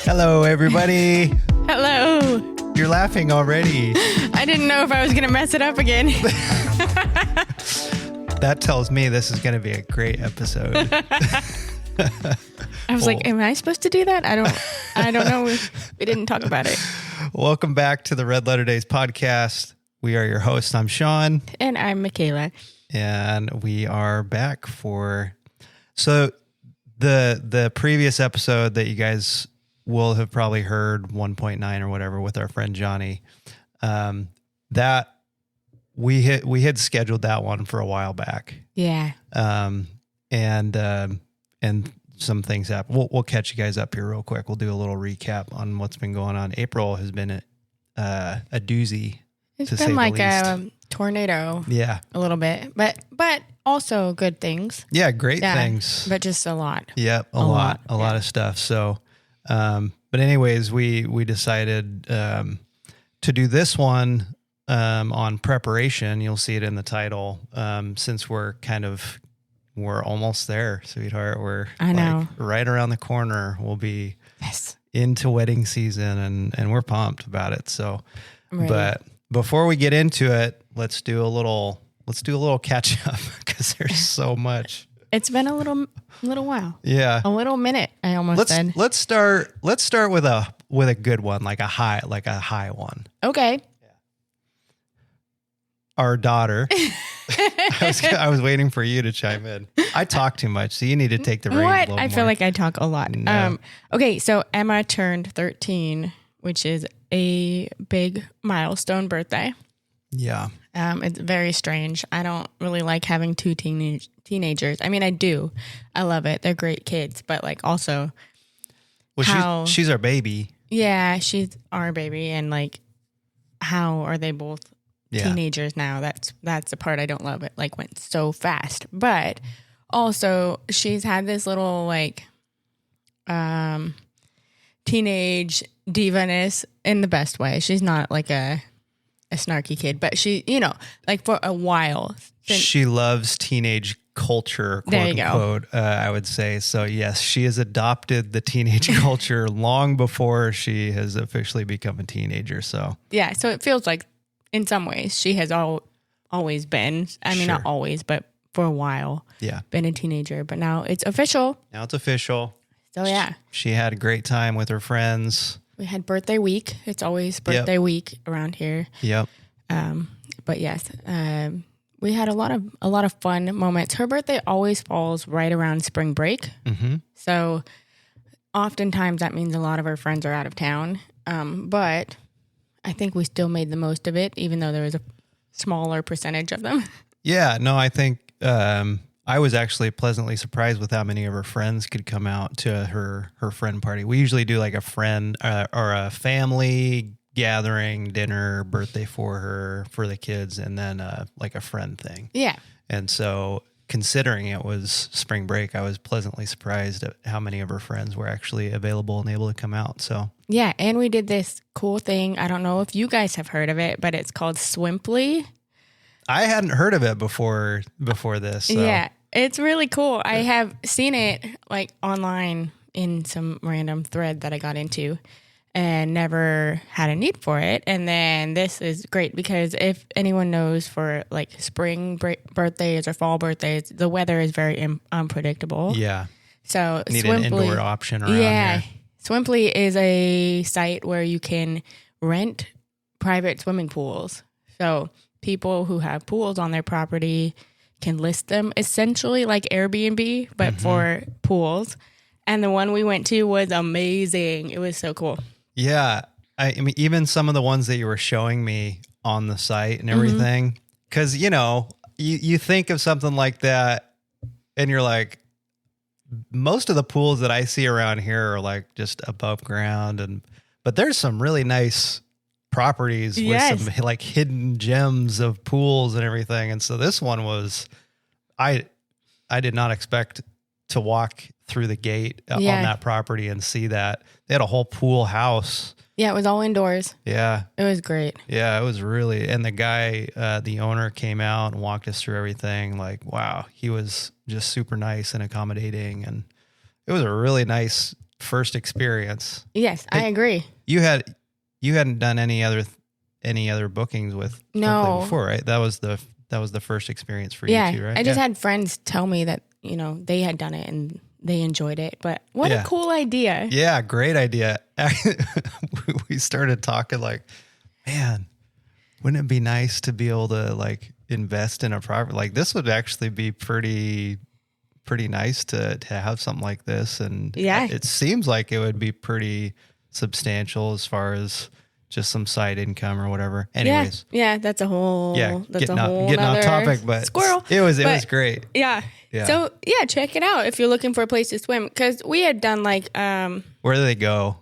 Hello, everybody. Hello. You're laughing already. I didn't know if I was going to mess it up again. That tells me this is going to be a great episode. I was like, am I supposed to do that? I don't know. We didn't talk about it. Welcome back to the Red Letter Days podcast. We are your hosts. I'm Sean. And I'm Michaela. And we are back for... So the previous episode that you guys will have probably heard 1.9 or whatever with our friend Johnny, that we had scheduled that one for a while back. Yeah. And some things happened. We'll catch you guys up here real quick. We'll do a little recap on what's been going on. April has been a doozy. It's been like a tornado. Yeah. A little bit, but also good things. Yeah. Great things. But just a lot. Yep. A lot of stuff. So, but anyways, we decided, to do this one, on preparation. You'll see it in the title. Since we're almost there, sweetheart. We're like right around the corner. We'll be into wedding season and we're pumped about it. So, but before we get into it, let's do a little catch up because there's so much. It's been a little while. Yeah. A little minute. I almost said. Let's start with a good one, like a high one. Okay. Our daughter. I was waiting for you to chime in. I talk too much, so you need to take the reins a little more. I feel like I talk a lot. No. Okay, so Emma turned 13, which is a big milestone birthday. Yeah. It's very strange. I don't really like having two teenagers. I mean, I do. I love it. They're great kids, but like also she's our baby. Yeah, she's our baby, and like how are they both teenagers now? That's the part I don't love. It like went so fast. But also she's had this little like teenage diva-ness in the best way. She's not like a snarky kid, but she, like for a while. She loves teenage culture, quote unquote, I would say. So yes, she has adopted the teenage culture long before she has officially become a teenager. So yeah, so it feels like in some ways she has always been, I mean, not always, but for a while, been a teenager, but now it's official. So yeah. She had a greof time with her friends. We had birthday week. It's always birthday week around here. Yep. But yes, we had a lot of fun moments. Her birthday always falls right around spring break. Mm-hmm. So oftentimes that means a lot of her friends are out of town. But I think we still made the most of it, even though there was a smaller percentage of them. Yeah, no, I think I was actually pleasantly surprised with how many of her friends could come out to her friend party. We usually do like a friend or a family gathering, dinner, birthday for the kids, and then like a friend thing. Yeah. And so considering it was spring break, I was pleasantly surprised at how many of her friends were actually available and able to come out. So yeah, and we did this cool thing. I don't know if you guys have heard of it, but it's called Swimply. I hadn't heard of it before this. So. Yeah, it's really cool. I have seen it like online in some random thread that I got into and never had a need for it. And then this is great because if anyone knows, for like spring birthdays or fall birthdays, the weather is very unpredictable. Yeah. So need an indoor option around here. Swimply is a site where you can rent private swimming pools. So people who have pools on their property can list them essentially like Airbnb, but for pools. And the one we went to was amazing. It was so cool. Yeah. I mean, even some of the ones that you were showing me on the site and everything, because, you think of something like that and you're like, most of the pools that I see around here are like just above ground, but there's some really nice properties with some like hidden gems of pools and everything. And so this one was, I did not expect to walk through the gate on that property and see that they had a whole pool house. Yeah, it was all indoors. Yeah. It was great. Yeah, it was really, and the guy, the owner came out and walked us through everything. Like, wow, he was just super nice and accommodating. And it was a really nice first experience. Yes, I agree. You hadn't done any other bookings with No. before, right? That was the first experience for you too, right? I just had friends tell me that, they had done it and they enjoyed it. But what a cool idea. Yeah, great idea. We started talking like, man, wouldn't it be nice to be able to like invest in a property? Like this would actually be pretty nice to have something like this. And it seems like it would be pretty substantial as far as just some side income or whatever. Anyways. Yeah, that's a whole getting off topic, but squirrel. It was great. Yeah. So check it out if you're looking for a place to swim. Because we had done like where do they go?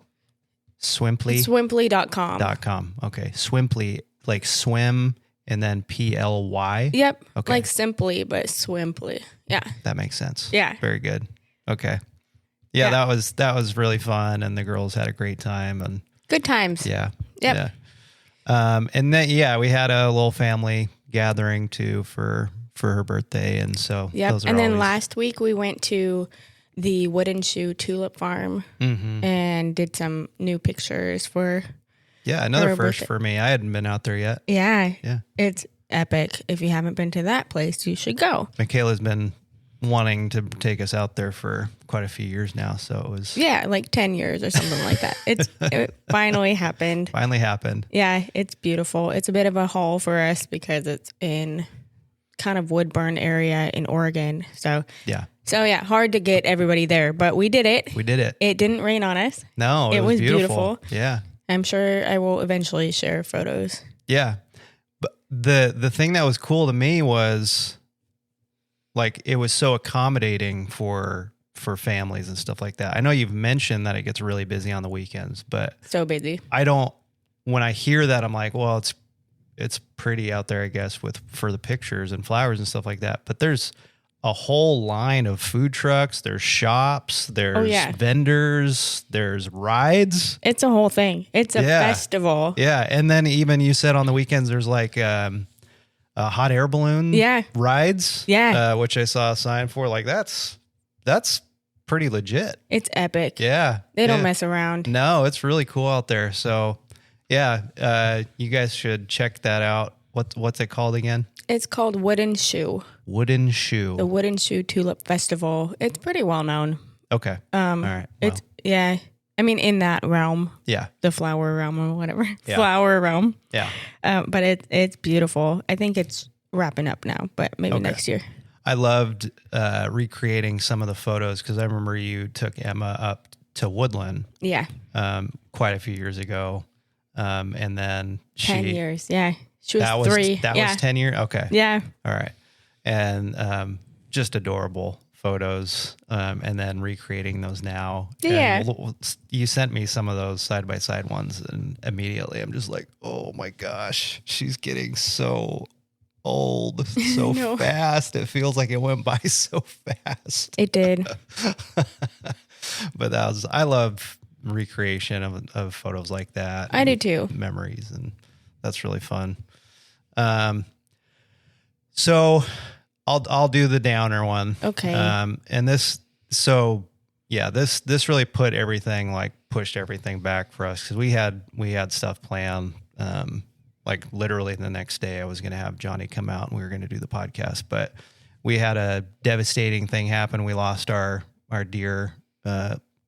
Swimply? Swimply.com. Okay. Swimply, like swim and then PLY. Yep. Okay. Like simply, but Swimply. Yeah. That makes sense. Yeah. Very good. Okay. Yeah, that was really fun, and the girls had a great time and good times. Yeah. Yep. Yeah. And then we had a little family gathering too for her birthday, and so those are and then last week we went to the Wooden Shoe Tulip Farm and did some new pictures for another first for me. I hadn't been out there yet. Yeah. It's epic. If you haven't been to that place, you should go. Michaela's been wanting to take us out there for quite a few years now, so it was like 10 years or something like that. It finally happened. Yeah, it's beautiful. It's a bit of a haul for us because it's in kind of Woodburn area in Oregon. So hard to get everybody there, but we did it. It didn't rain on us. No, it was beautiful. Yeah. I'm sure I will eventually share photos. Yeah. But the thing that was cool to me was like it was so accommodating for families and stuff like that. I know you've mentioned that it gets really busy on the weekends, but so busy. When I hear that, I'm like, well, it's pretty out there, I guess, for the pictures and flowers and stuff like that. But there's a whole line of food trucks. There's shops. There's vendors. There's rides. It's a whole thing. It's a festival. Yeah, and then even you said on the weekends there's like hot air balloon rides. Yeah, which I saw a sign for. Like that's pretty legit. It's epic. Yeah, they don't mess around. No, it's really cool out there. So. Yeah, you guys should check that out. What's it called again? It's called Wooden Shoe. Wooden Shoe. The Wooden Shoe Tulip Festival. It's pretty well known. Okay. All right. It's I mean, in that realm. Yeah. The flower realm or whatever. Yeah. Flower realm. Yeah. But it's beautiful. I think it's wrapping up now, but maybe next year. I loved recreating some of the photos because I remember you took Emma up to Woodland. Yeah. Quite a few years ago. And then 10 years. Yeah. She was 3. That was 10 years. Okay. Yeah. All right. And, just adorable photos. And then recreating those now. Yeah. And you sent me some of those side by side ones and immediately I'm just like, oh my gosh, she's getting so old so fast. It feels like it went by so fast. It did. But I love recreation of photos like that. I do too. Memories, and that's really fun. So I'll do the downer one. Okay. And this really put everything, like pushed everything back for us because we had stuff planned. Like literally the next day I was going to have Johnny come out and we were going to do the podcast, but we had a devastating thing happen. We lost our dear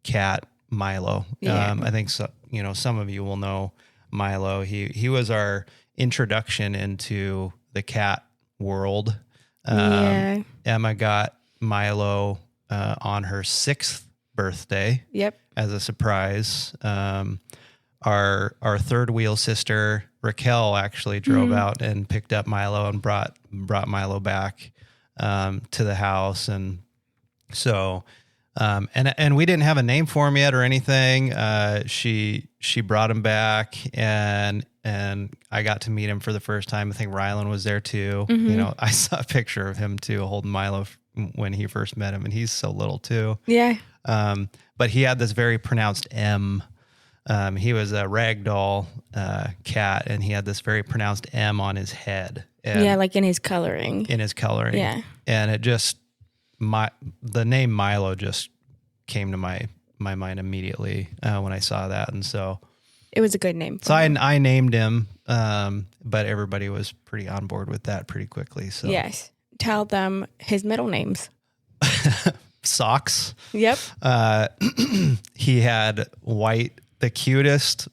cat Milo. Yeah. I think so, some of you will know Milo. He was our introduction into the cat world. Emma got Milo on her 6th birthday. Yep. As a surprise. Our third wheel sister Raquel actually drove out and picked up Milo and brought Milo back to the house, and so. And we didn't have a name for him yet or anything. She brought him back and I got to meet him for the first time. I think Rylan was there too. Mm-hmm. I saw a picture of him too, holding Milo when he first met him, and he's so little too. Yeah. But he had this very pronounced M. He was a ragdoll cat, and he had this very pronounced M on his head. And like in his coloring. Yeah. And it just, the name Milo just came to my my mind immediately when I saw that. And so It was a good name. So I named him, but everybody was pretty on board with that pretty quickly. So Yes. Tell them his middle names. Socks. Yep. He had the cutest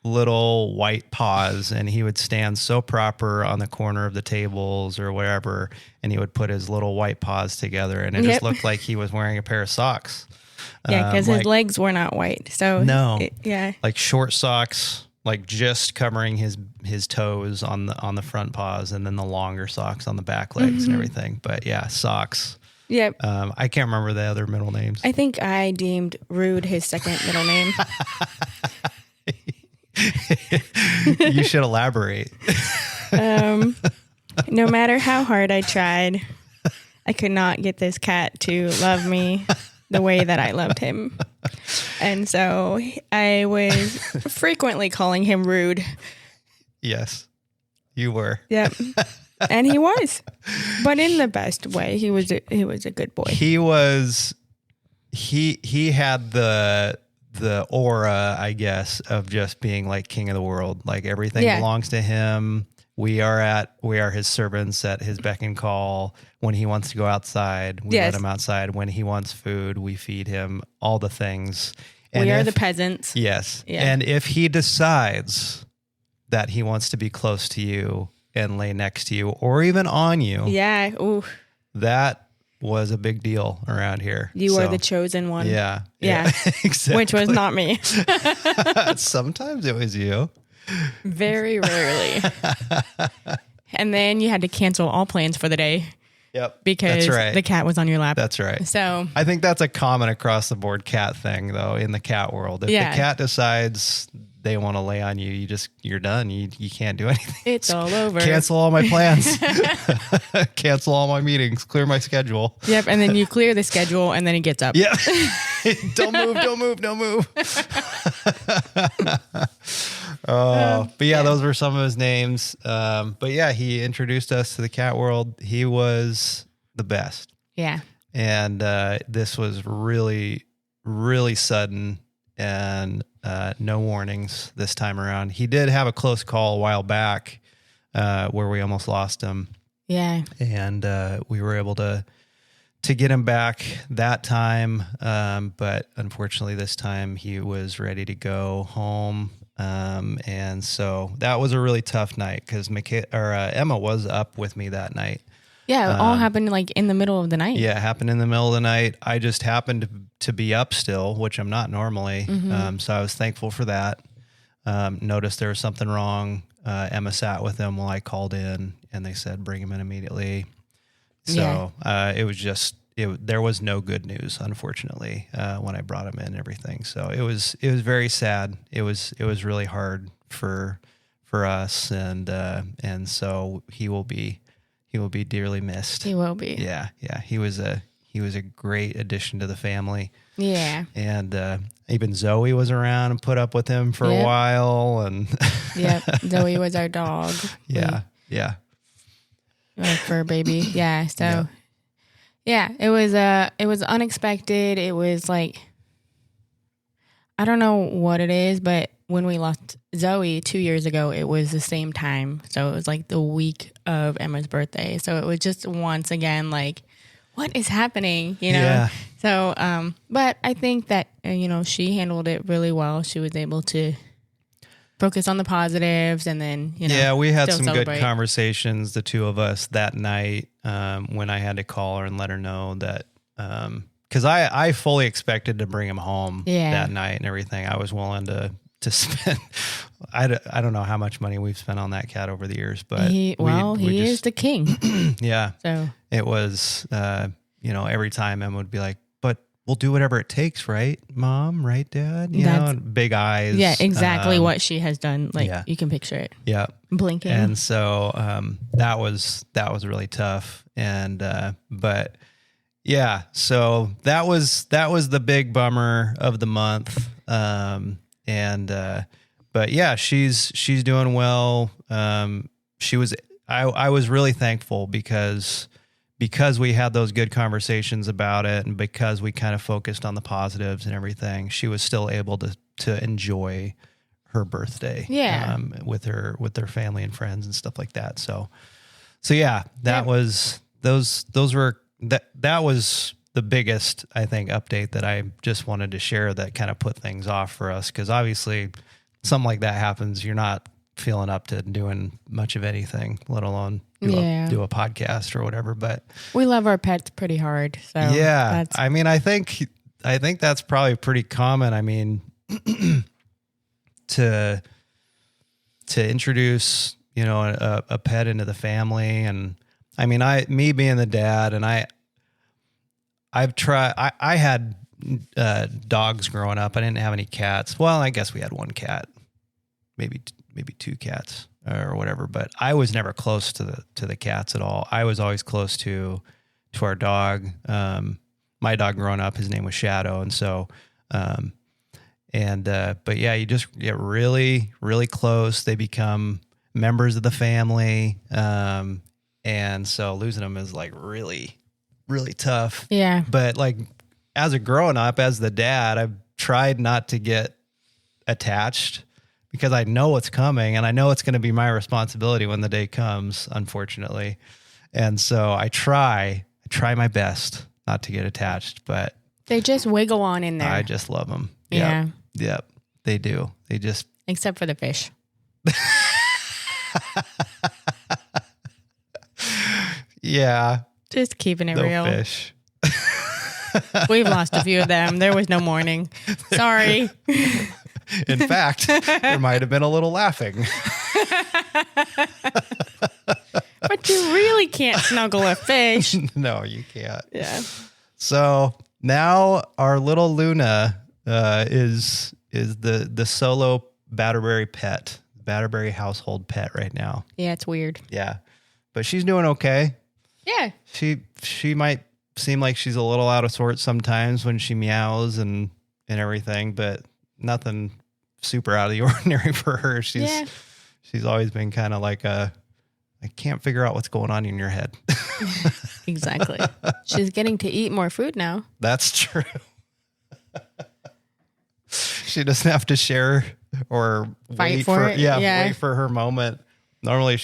little white paws, and he would stand so proper on the corner of the tables or wherever, and he would put his little white paws together, and it just looked like he was wearing a pair of socks. Yeah, because his legs were not white. So no, yeah, like short socks, like just covering his toes on the front paws, and then the longer socks on the back legs and everything. But yeah, socks. Yep. I can't remember the other middle names. I think I deemed Rude his second middle name. You should elaborate. No matter how hard I tried, I could not get this cat to love me the way that I loved him. And so I was frequently calling him Rude. Yes, you were. Yep. And he was, but in the best way. He was a good boy. He had the aura, I guess, of just being like king of the world. Like everything belongs to him. We are his servants at his beck and call. When he wants to go outside, we let him outside. When he wants food, we feed him. All the things. And we are the peasants. Yes. Yeah. And if he decides that he wants to be close to you and lay next to you or even on you. Yeah. Ooh. That was a big deal around here. You are the chosen one. Yeah. Yeah. Exactly. Which was not me. Sometimes it was you. Very rarely. And then you had to cancel all plans for the day. Yep. Because the cat was on your lap. That's right. So I think that's a common across the board cat thing though in the cat world. If the cat decides they want to lay on you, you're done. You can't do anything. It's all over. Cancel all my plans. Cancel all my meetings. Clear my schedule. Yep. And then you clear the schedule and then he gets up. Yeah. Don't move. But yeah, those were some of his names. But yeah, he introduced us to the cat world. He was the best. Yeah. And this was really, really sudden and no warnings this time around. He did have a close call a while back where we almost lost him. Yeah. And we were able to get him back that time. But unfortunately this time he was ready to go home. And so that was a really tough night because Emma was up with me that night. Yeah, it all happened like in the middle of the night. Yeah, it happened in the middle of the night. I just happened to be up still, which I'm not normally. So I was thankful for that. Noticed there was something wrong. Emma sat with him while I called in, and they said, bring him in immediately. So it was just, there was no good news, unfortunately, when I brought him in and everything. So it was very sad. It was really hard for us. And so he will be dearly missed. He will be. Yeah. He was a great addition to the family. Yeah. And even Zoe was around and put up with him for a while. And yep. Zoe was our dog. Yeah. Our fur baby. Yeah. So it was unexpected. It was like, I don't know what it is, but when we lost Zoe 2 years ago, it was the same time. So it was like the week of Emma's birthday. So it was just once again, like, what is happening? You know? Yeah. So, but I think that, she handled it really well. She was able to focus on the positives and then, we had some celebrate. Good conversations, the two of us that night, when I had to call her and let her know that, cause I fully expected to bring him home that night and everything. I was willing to spend, I don't know how much money we've spent on that cat over the years, but he is the king. Yeah. So it was, every time Emma would be like, but we'll do whatever it takes, right, Mom? Right, Dad? You know, and big eyes. Yeah, exactly what she has done. Like you can picture it. Yeah. Blinking. And so that was really tough. And but yeah, so that was the big bummer of the month. But yeah, she's doing well. I was really thankful because because we had those good conversations about it, and because we kind of focused on the positives and everything, she was still able to enjoy her birthday, with their family and friends and stuff like that. So yeah, that was that was the biggest, I think, update that I just wanted to share that kind of put things off for us. Cause obviously something like that happens, you're not feeling up to doing much of anything, let alone do a podcast or whatever. But we love our pets pretty hard. So yeah, I mean, I think that's probably pretty common. I mean, to introduce, a pet into the family. And I mean, me being the dad, and I've tried, I had dogs growing up. I didn't have any cats. Well, I guess we had one cat, maybe two cats or whatever, but I was never close to the cats at all. I was always close to our dog. My dog growing up, his name was Shadow. And so, but yeah, you just get really, really close. They become members of the family. And so losing them is like really, really tough. Yeah. But like as a growing up, as the dad, I've tried not to get attached because I know what's coming and I know it's going to be my responsibility when the day comes, unfortunately. And so I try my best not to get attached, but they just wiggle on in there. I just love them. Yeah. Yep. They do. They just, except for the fish. yeah. Just keeping it No real. fish. We've lost a few of them. There was no mourning. Sorry. In fact, there might have been a little laughing. But you really can't snuggle a fish. No, you can't. Yeah. So now our little Luna is the solo Batterberry pet, Batterberry household pet right now. Yeah, it's weird. Yeah, but she's doing okay. Yeah. She might seem like she's a little out of sorts sometimes when she meows and everything, but nothing super out of the ordinary for her. She's always been kind of like I can't figure out what's going on in your head. Exactly. She's getting to eat more food now. That's true. She doesn't have to share or Fight for it. Yeah. Wait for her moment. Normally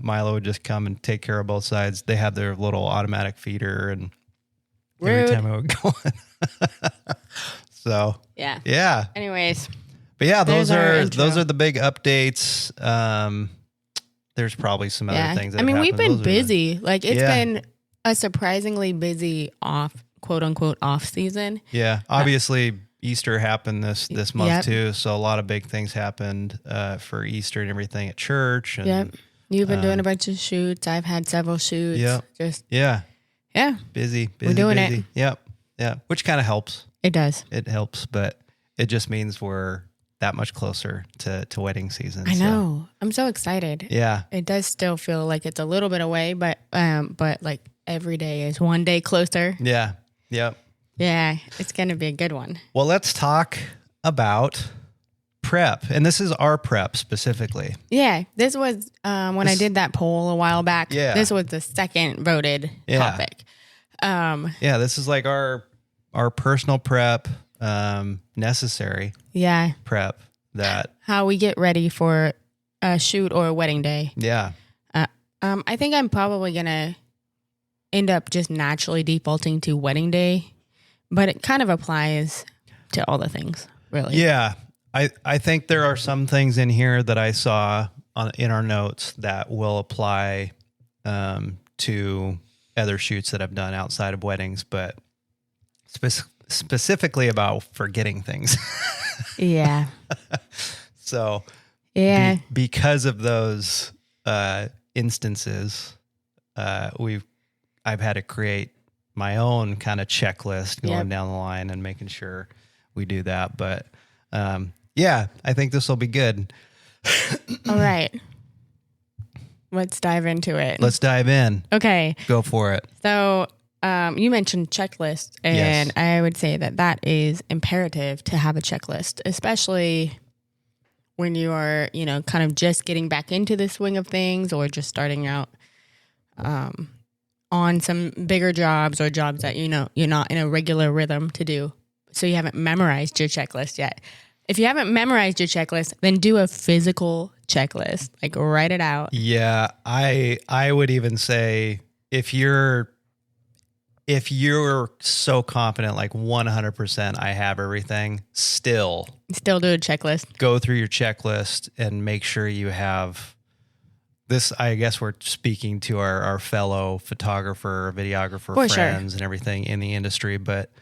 Milo would just come and take care of both sides. They have their little automatic feeder and every time I would go in. So yeah. Anyways. But yeah, those are the big updates. There's probably some other things that we've been busy. Like it's been a surprisingly busy quote unquote off season. Yeah. Obviously Easter happened this month too. So a lot of big things happened for Easter and everything at church. And, You've been doing a bunch of shoots. I've had several shoots. Yeah. Yeah. Busy. We're doing it. Yep. Yeah. Which kind of helps. It does. It helps, but it just means we're that much closer to wedding season. I know. I'm so excited. Yeah. It does still feel like it's a little bit away, but like every day is one day closer. Yeah. Yep. Yeah. It's going to be a good one. Well, let's talk about prep. And this is our prep specifically. Yeah. This was when I did that poll a while back. Yeah. This was the second voted topic. Yeah. This is like our personal prep, necessary prep that how we get ready for a shoot or a wedding day. Yeah. I think I'm probably going to end up just naturally defaulting to wedding day, but it kind of applies to all the things, really. Yeah. I think there are some things in here that I saw in our notes that will apply to other shoots that I've done outside of weddings, but specifically about forgetting things. Yeah. So yeah, because of those instances, I've had to create my own kind of checklist going down the line and making sure we do that. But I think this will be good. All right. Let's dive into it. Let's dive in. Okay. Go for it. So you mentioned checklist, and I would say that is imperative to have a checklist, especially when you are, kind of just getting back into the swing of things or just starting out on some bigger jobs or jobs that, you're not in a regular rhythm to do. So you haven't memorized your checklist yet. If you haven't memorized your checklist, then do a physical checklist, like write it out. Yeah. I would even say if you're so confident, like 100%, I have everything, still do a checklist. Go through your checklist and make sure you have this. I guess we're speaking to our fellow photographer, videographer friends and everything in the industry, but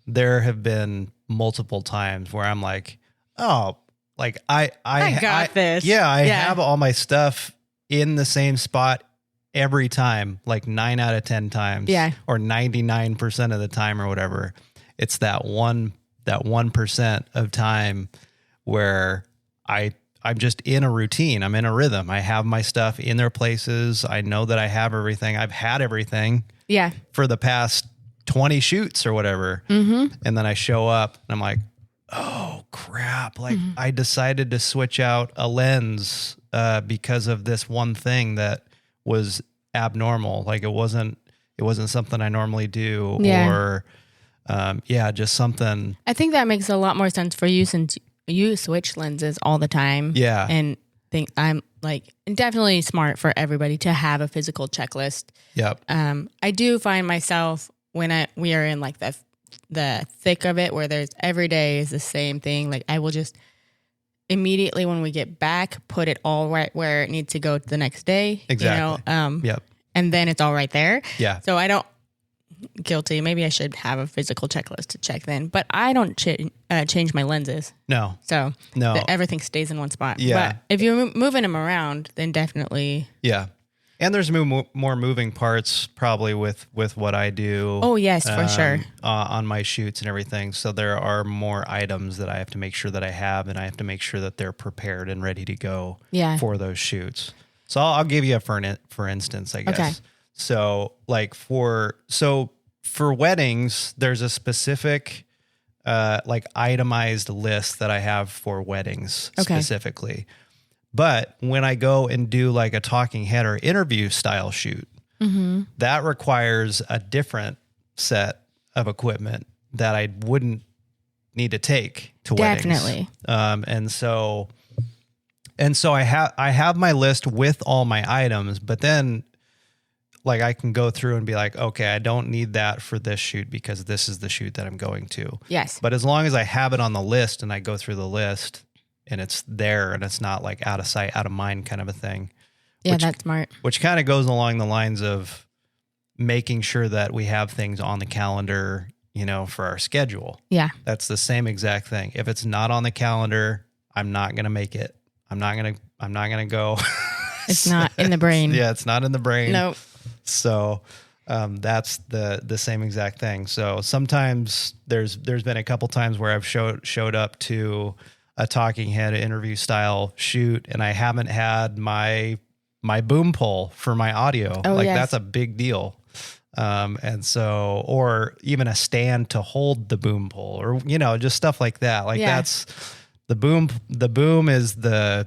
there have been multiple times where I'm like, oh, like I got this. Yeah, I have all my stuff in the same spot every time, like 9 out of 10 times, or 99% of the time or whatever. It's that 1% of time where I'm just in a routine. I'm in a rhythm. I have my stuff in their places. I know that I have everything. I've had everything for the past 20 shoots or whatever. Mm-hmm. And then I show up and I'm like, oh crap. Like I decided to switch out a lens because of this one thing that was abnormal. Like it wasn't something I normally do or just something. I think that makes a lot more sense for you since you switch lenses all the time. Yeah. And think I'm like definitely smart for everybody to have a physical checklist. Yep. I do find myself when we are in like the thick of it where there's every day is the same thing. Like I will just immediately when we get back, put it all right where it needs to go the next day. Exactly. Yep. And then it's all right there. Yeah. So I don't guilty. Maybe I should have a physical checklist to check then, but I don't change my lenses. No. So everything stays in one spot. Yeah. But if you're moving them around, then definitely. Yeah. And there's more moving parts probably with what I do. Oh, yes, for sure. On my shoots and everything. So there are more items that I have to make sure that I have, and I have to make sure that they're prepared and ready to go for those shoots. So I'll give you for instance, I guess. Okay. So like for weddings, there's a specific like itemized list that I have for weddings specifically. But when I go and do like a talking head or interview style shoot, that requires a different set of equipment that I wouldn't need to take to weddings. Definitely. And so I have my list with all my items, but then like I can go through and be like, okay, I don't need that for this shoot because this is the shoot that I'm going to. Yes. But as long as I have it on the list and I go through the list and it's there and it's not like out of sight, out of mind kind of a thing. Yeah, that's smart. Which kind of goes along the lines of making sure that we have things on the calendar, for our schedule. Yeah. That's the same exact thing. If it's not on the calendar, I'm not going to make it. I'm not going to go. It's not in the brain. Yeah, it's not in the brain. Nope. So that's the same exact thing. So sometimes there's been a couple times where I've showed up to a talking head interview style shoot and I haven't had my boom pole for my audio. Oh, yes. That's a big deal. And so, or even a stand to hold the boom pole or, just stuff like that. That's the boom. The boom is the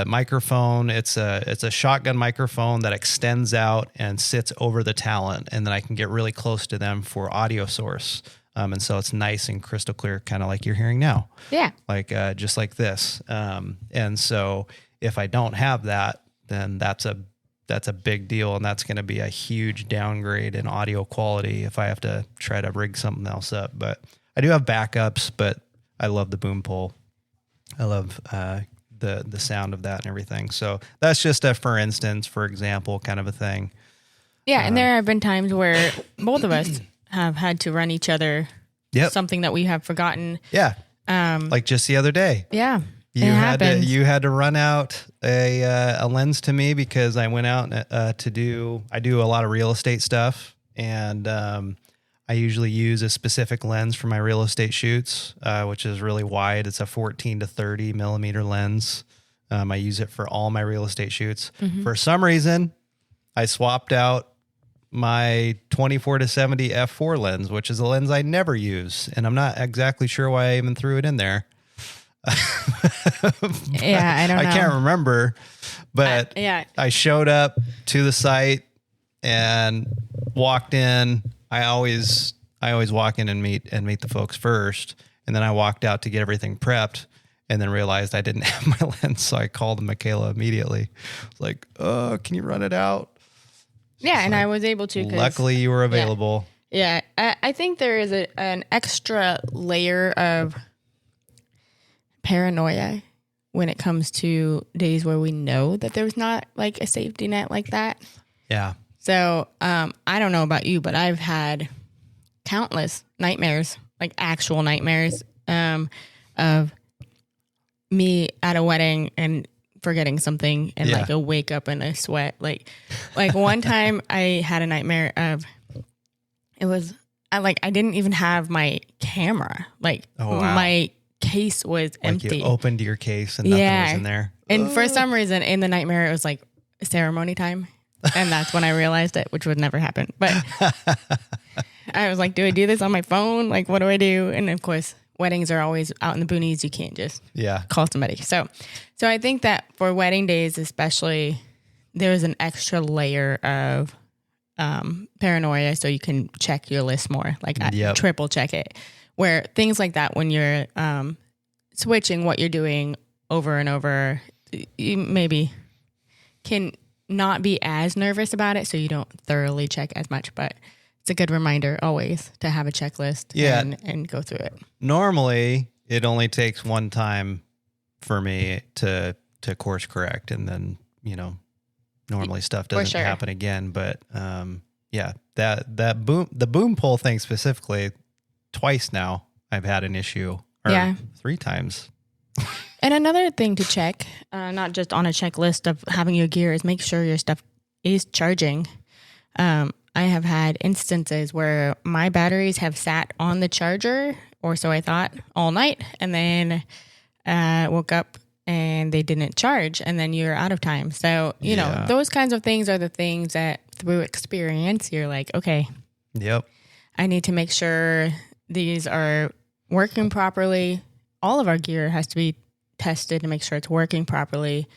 microphone. It's a shotgun microphone that extends out and sits over the talent. And then I can get really close to them for audio source. And so it's nice and crystal clear, kind of like you're hearing now. Yeah. Like, just like this. And so if I don't have that, then that's a big deal. And that's going to be a huge downgrade in audio quality if I have to try to rig something else up. But I do have backups, but I love the boom pole. I love, the sound of that and everything. So that's just for example, kind of a thing. Yeah. And there have been times where both of us have had to run each other something that we have forgotten. Yeah. Like just the other day. Yeah. You had to run out a lens to me because I went out I do a lot of real estate stuff and I usually use a specific lens for my real estate shoots, which is really wide. It's a 14 to 30 millimeter lens. I use it for all my real estate shoots. Mm-hmm. For some reason, I swapped out my 24 to 70 f4 lens, which is a lens I never use. And I'm not exactly sure why I even threw it in there. Yeah, I don't know. I can't remember, but I showed up to the site and walked in. I always walk in and meet the folks first, and then I walked out to get everything prepped, and then realized I didn't have my lens, so I called Michaela immediately. I was like, "Oh, can you run it out?" Yeah, and I was able to. Luckily, you were available. Yeah, I think there is an extra layer of paranoia when it comes to days where we know that there's not like a safety net like that. Yeah. So I don't know about you, but I've had countless nightmares, like actual nightmares, of me at a wedding and forgetting something and like a wake up in a sweat. Like one time I had a nightmare of I didn't even have my camera. Like my case was empty. Like you opened your case and nothing was in there. And for some reason in the nightmare it was like ceremony time. And that's when I realized it, which would never happen. But I was like, do I do this on my phone? Like, what do I do? And of course, weddings are always out in the boonies. You can't just call somebody. So I think that for wedding days, especially, there's an extra layer of paranoia, so you can check your list more, like triple check it. Where things like that, when you're switching what you're doing over and over, you maybe can not be as nervous about it, so you don't thoroughly check as much. But it's a good reminder always to have a checklist and go through it. Normally, it only takes one time for me to course correct, and then normally stuff doesn't happen again. But the boom pole thing specifically, twice now I've had an issue, or 3 times. And another thing to check, not just on a checklist of having your gear, is make sure your stuff is charging. I have had instances where my batteries have sat on the charger, or so I thought, all night, and then woke up and they didn't charge, and then you're out of time. So, those kinds of things are the things that through experience, you're like, okay, I need to make sure these are working properly. All of our gear has to be tested to make sure it's working properly.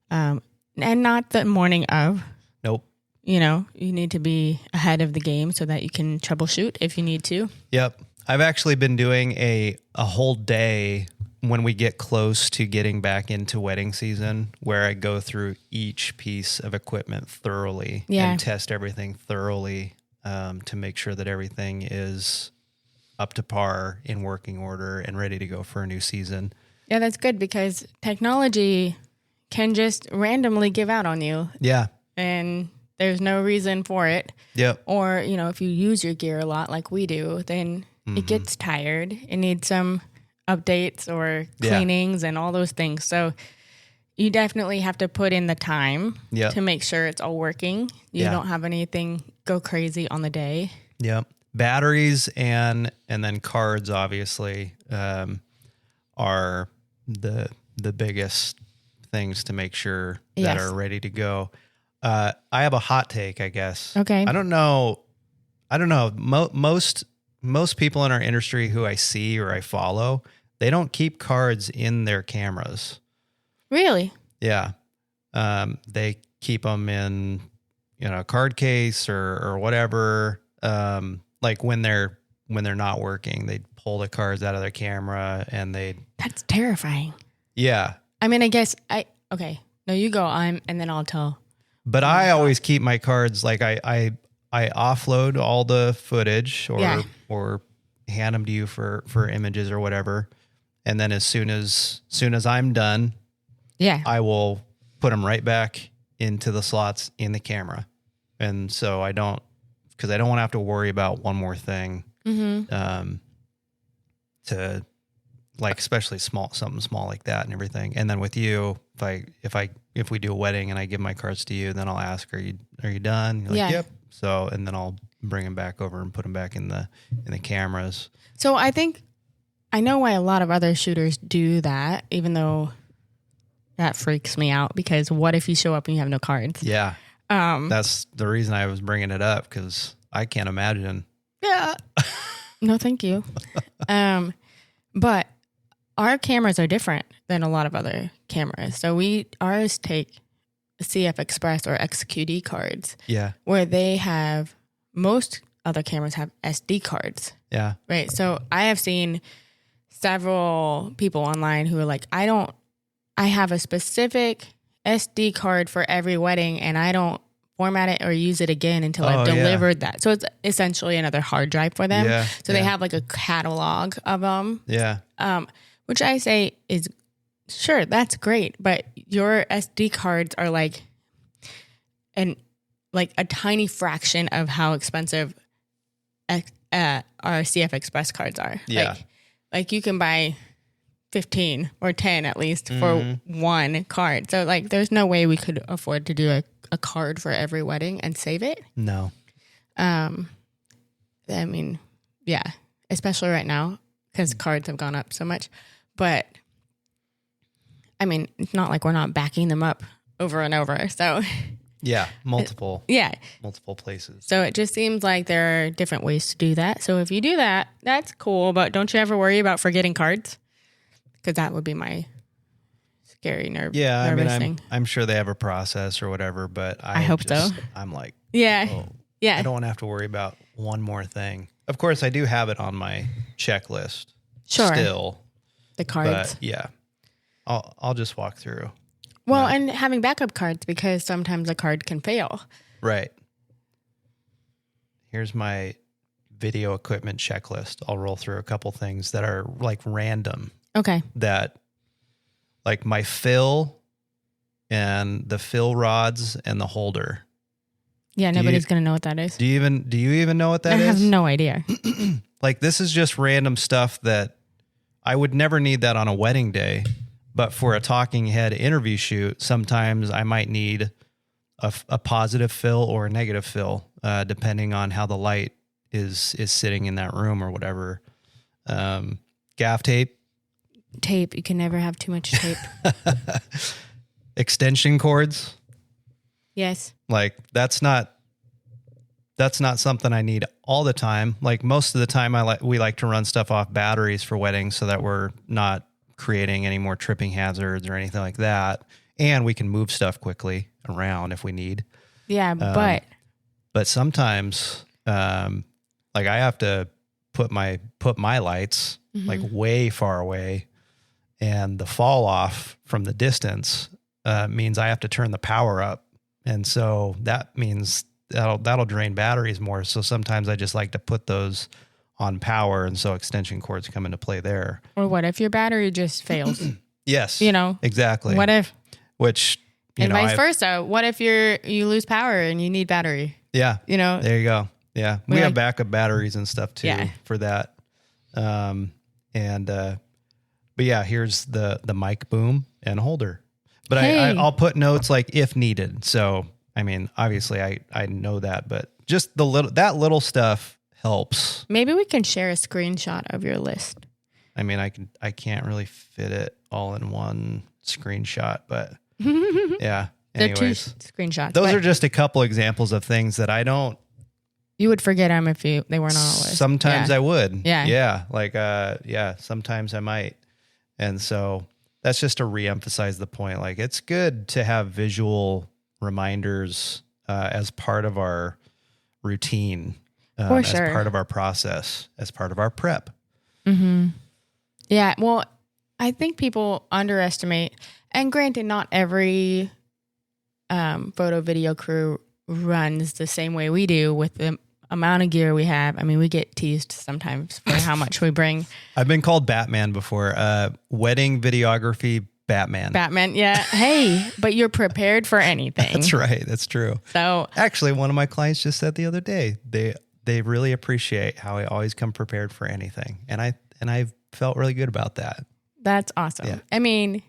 And not the morning of. Nope. You need to be ahead of the game so that you can troubleshoot if you need to. Yep. I've actually been doing a whole day when we get close to getting back into wedding season, where I go through each piece of equipment thoroughly and test everything thoroughly to make sure that everything is up to par, in working order, and ready to go for a new season. Yeah, that's good, because technology can just randomly give out on you. Yeah. And there's no reason for it. Yep. Or, if you use your gear a lot like we do, then it gets tired. It needs some updates or cleanings and all those things. So you definitely have to put in the time to make sure it's all working. You don't have anything go crazy on the day. Yep. Batteries and then cards obviously are the biggest things to make sure that are ready to go. I have a hot take, I guess. Okay. I don't know. Most people in our industry who I see or I follow, they don't keep cards in their cameras. Really? Yeah. They keep them in, a card case or whatever. Like when they're not working, they pull the cards out of their camera and That's terrifying. Yeah. I mean, I guess okay. No, you go. And then I'll tell. But I always keep my cards, like I offload all the footage or hand them to you for images or whatever. And then as soon as I'm done, I will put them right back into the slots in the camera. And so because I don't want to have to worry about one more thing, to like, especially something small like that and everything. And then with you, if we do a wedding and I give my cards to you, then I'll ask, are you done? You're like, yep. So, and then I'll bring them back over and put them back in the cameras. So I think I know why a lot of other shooters do that, even though that freaks me out, because what if you show up and you have no cards? Yeah. That's the reason I was bringing it up, because I can't imagine. Yeah. No, thank you. But our cameras are different than a lot of other cameras. So ours take CF Express or XQD cards, Yeah. where most other cameras have SD cards, Yeah. right? So I have seen several people online who are like, I have a specific SD card for every wedding and I don't format it or use it again until I've delivered that. So it's essentially another hard drive for them. Yeah. So they have like a catalog of them. Yeah. Which I say is, sure, that's great, but your SD cards are like a tiny fraction of how expensive our CF Express cards are. Yeah. Like you can buy 15 or 10 at least for one card. So like there's no way we could afford to do a card for every wedding and save it. No. I mean, yeah, especially right now because cards have gone up so much. But I mean, it's not like we're not backing them up over and over. So Yeah. Multiple places. So it just seems like there are different ways to do that. So if you do that, that's cool. But don't you ever worry about forgetting cards? Because that would be my scary nervous thing. I'm sure they have a process or whatever, but I hope so. I'm like, yeah. I don't want to have to worry about one more thing. Of course, I do have it on my checklist. Sure. Still. The cards. But yeah, I'll just walk through. Well, and having backup cards because sometimes a card can fail. Right. Here's my video equipment checklist. I'll roll through a couple things that are like random. Okay. That like my fill and the fill rods and the holder. Yeah, nobody's going to know what that is. Do you even know what that is? I have no idea. Like this is just random stuff that I would never need that on a wedding day, but for a talking head interview shoot, sometimes I might need a positive fill or a negative fill, depending on how the light is sitting in that room or whatever. Gaff tape. Tape. You can never have too much tape. Extension cords. Yes. Like that's not something I need all the time. Like most of the time we like to run stuff off batteries for weddings so that we're not creating any more tripping hazards or anything like that. And we can move stuff quickly around if we need. Yeah, but sometimes like I have to put my lights like way far away, and the fall off from the distance means I have to turn the power up. And so that means that'll drain batteries more. So sometimes I just like to put those on power. And so extension cords come into play there. Or what if your battery just fails? Yes. Exactly. What if? Which, and vice versa. What if you lose power and you need battery? Yeah. There you go. Yeah. We have backup batteries and stuff too for that. But yeah, here's the mic boom and holder. But I'll put notes like if needed. So, I mean, obviously I know that, but just that little stuff helps. Maybe we can share a screenshot of your list. I mean, I can't really fit it all in one screenshot, but yeah. Anyways, they're two screenshots. Those are just a couple examples of things that I don't. You would forget them if they weren't on a list. Sometimes I would. Yeah. Yeah. Like, sometimes I might. And so that's just to reemphasize the point. Like, it's good to have visual reminders as part of our routine, For sure. as part of our process, as part of our prep. Mm-hmm. Yeah. Well, I think people underestimate, and granted, not every photo video crew runs the same way we do with the amount of gear we have. I mean, we get teased sometimes for how much we bring. I've been called Batman before. Wedding videography Batman. Batman, yeah. Hey, but you're prepared for anything. That's right. That's true. So actually, one of my clients just said the other day, they really appreciate how I always come prepared for anything. And I felt really good about that. That's awesome. Yeah. I mean,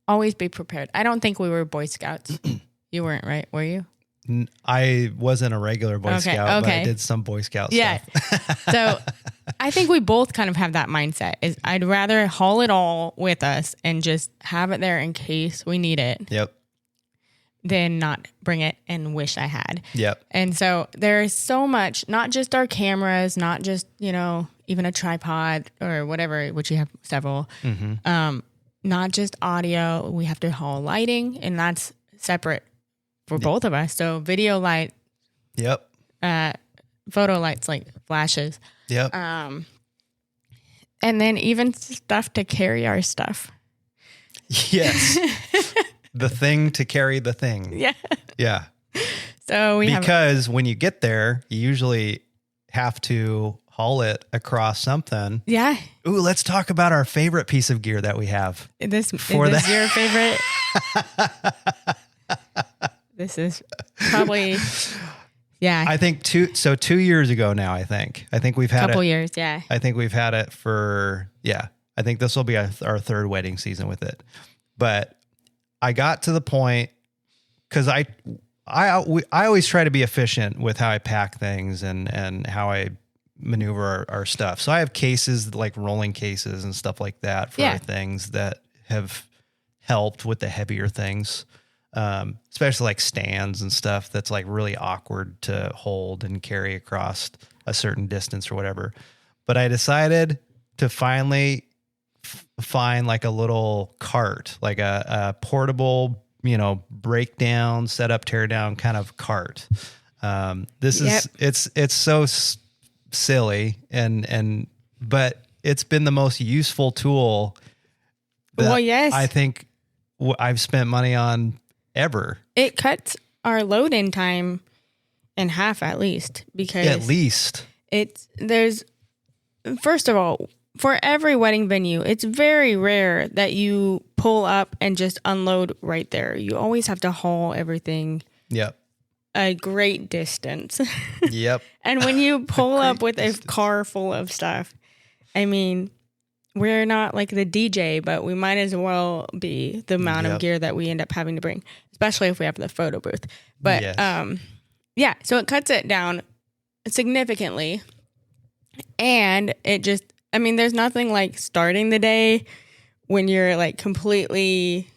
always be prepared. I don't think we were Boy Scouts. You weren't, right? Were you? I wasn't a regular Boy Scout, but I did some Boy Scout stuff. So I think we both kind of have that mindset. Is I'd rather haul it all with us and just have it there in case we need it. Yep. Than not bring it and wish I had. Yep. And so there is so much, not just our cameras, not just, even a tripod or whatever, which you have several. Mm-hmm. Not just audio. We have to haul lighting, and that's separate for both of us. So video light, Yep. photo lights, like flashes. Yep. And then even stuff to carry our stuff. Yes. The thing to carry the thing. Yeah. Yeah. So because when you get there, you usually have to haul it across something. Yeah. Ooh, let's talk about our favorite piece of gear that we have. Is this your favorite? This is probably, yeah. I think 2 years ago now, I think we've had couple it. years. Yeah. I think we've had it for, I think this will be our third wedding season with it. But I got to the point, because I always try to be efficient with how I pack things and how I maneuver our stuff. So I have cases, like rolling cases and stuff like that for things that have helped with the heavier things, especially like stands and stuff that's like really awkward to hold and carry across a certain distance or whatever. But I decided to finally find like a little cart, like a portable, break down, set up, tear down kind of cart. This is, it's so silly but it's been the most useful tool that I think I've spent money on ever. It cuts our load-in time in half at least, because there's, first of all, for every wedding venue, it's very rare that you pull up and just unload right there. You always have to haul everything. Yep. A great distance. Yep. And when you pull up with a car full of stuff, I mean, we're not like the DJ, but we might as well be the amount of gear that we end up having to bring, especially if we have the photo booth. But so it cuts it down significantly. And it just, there's nothing like starting the day when you're like completely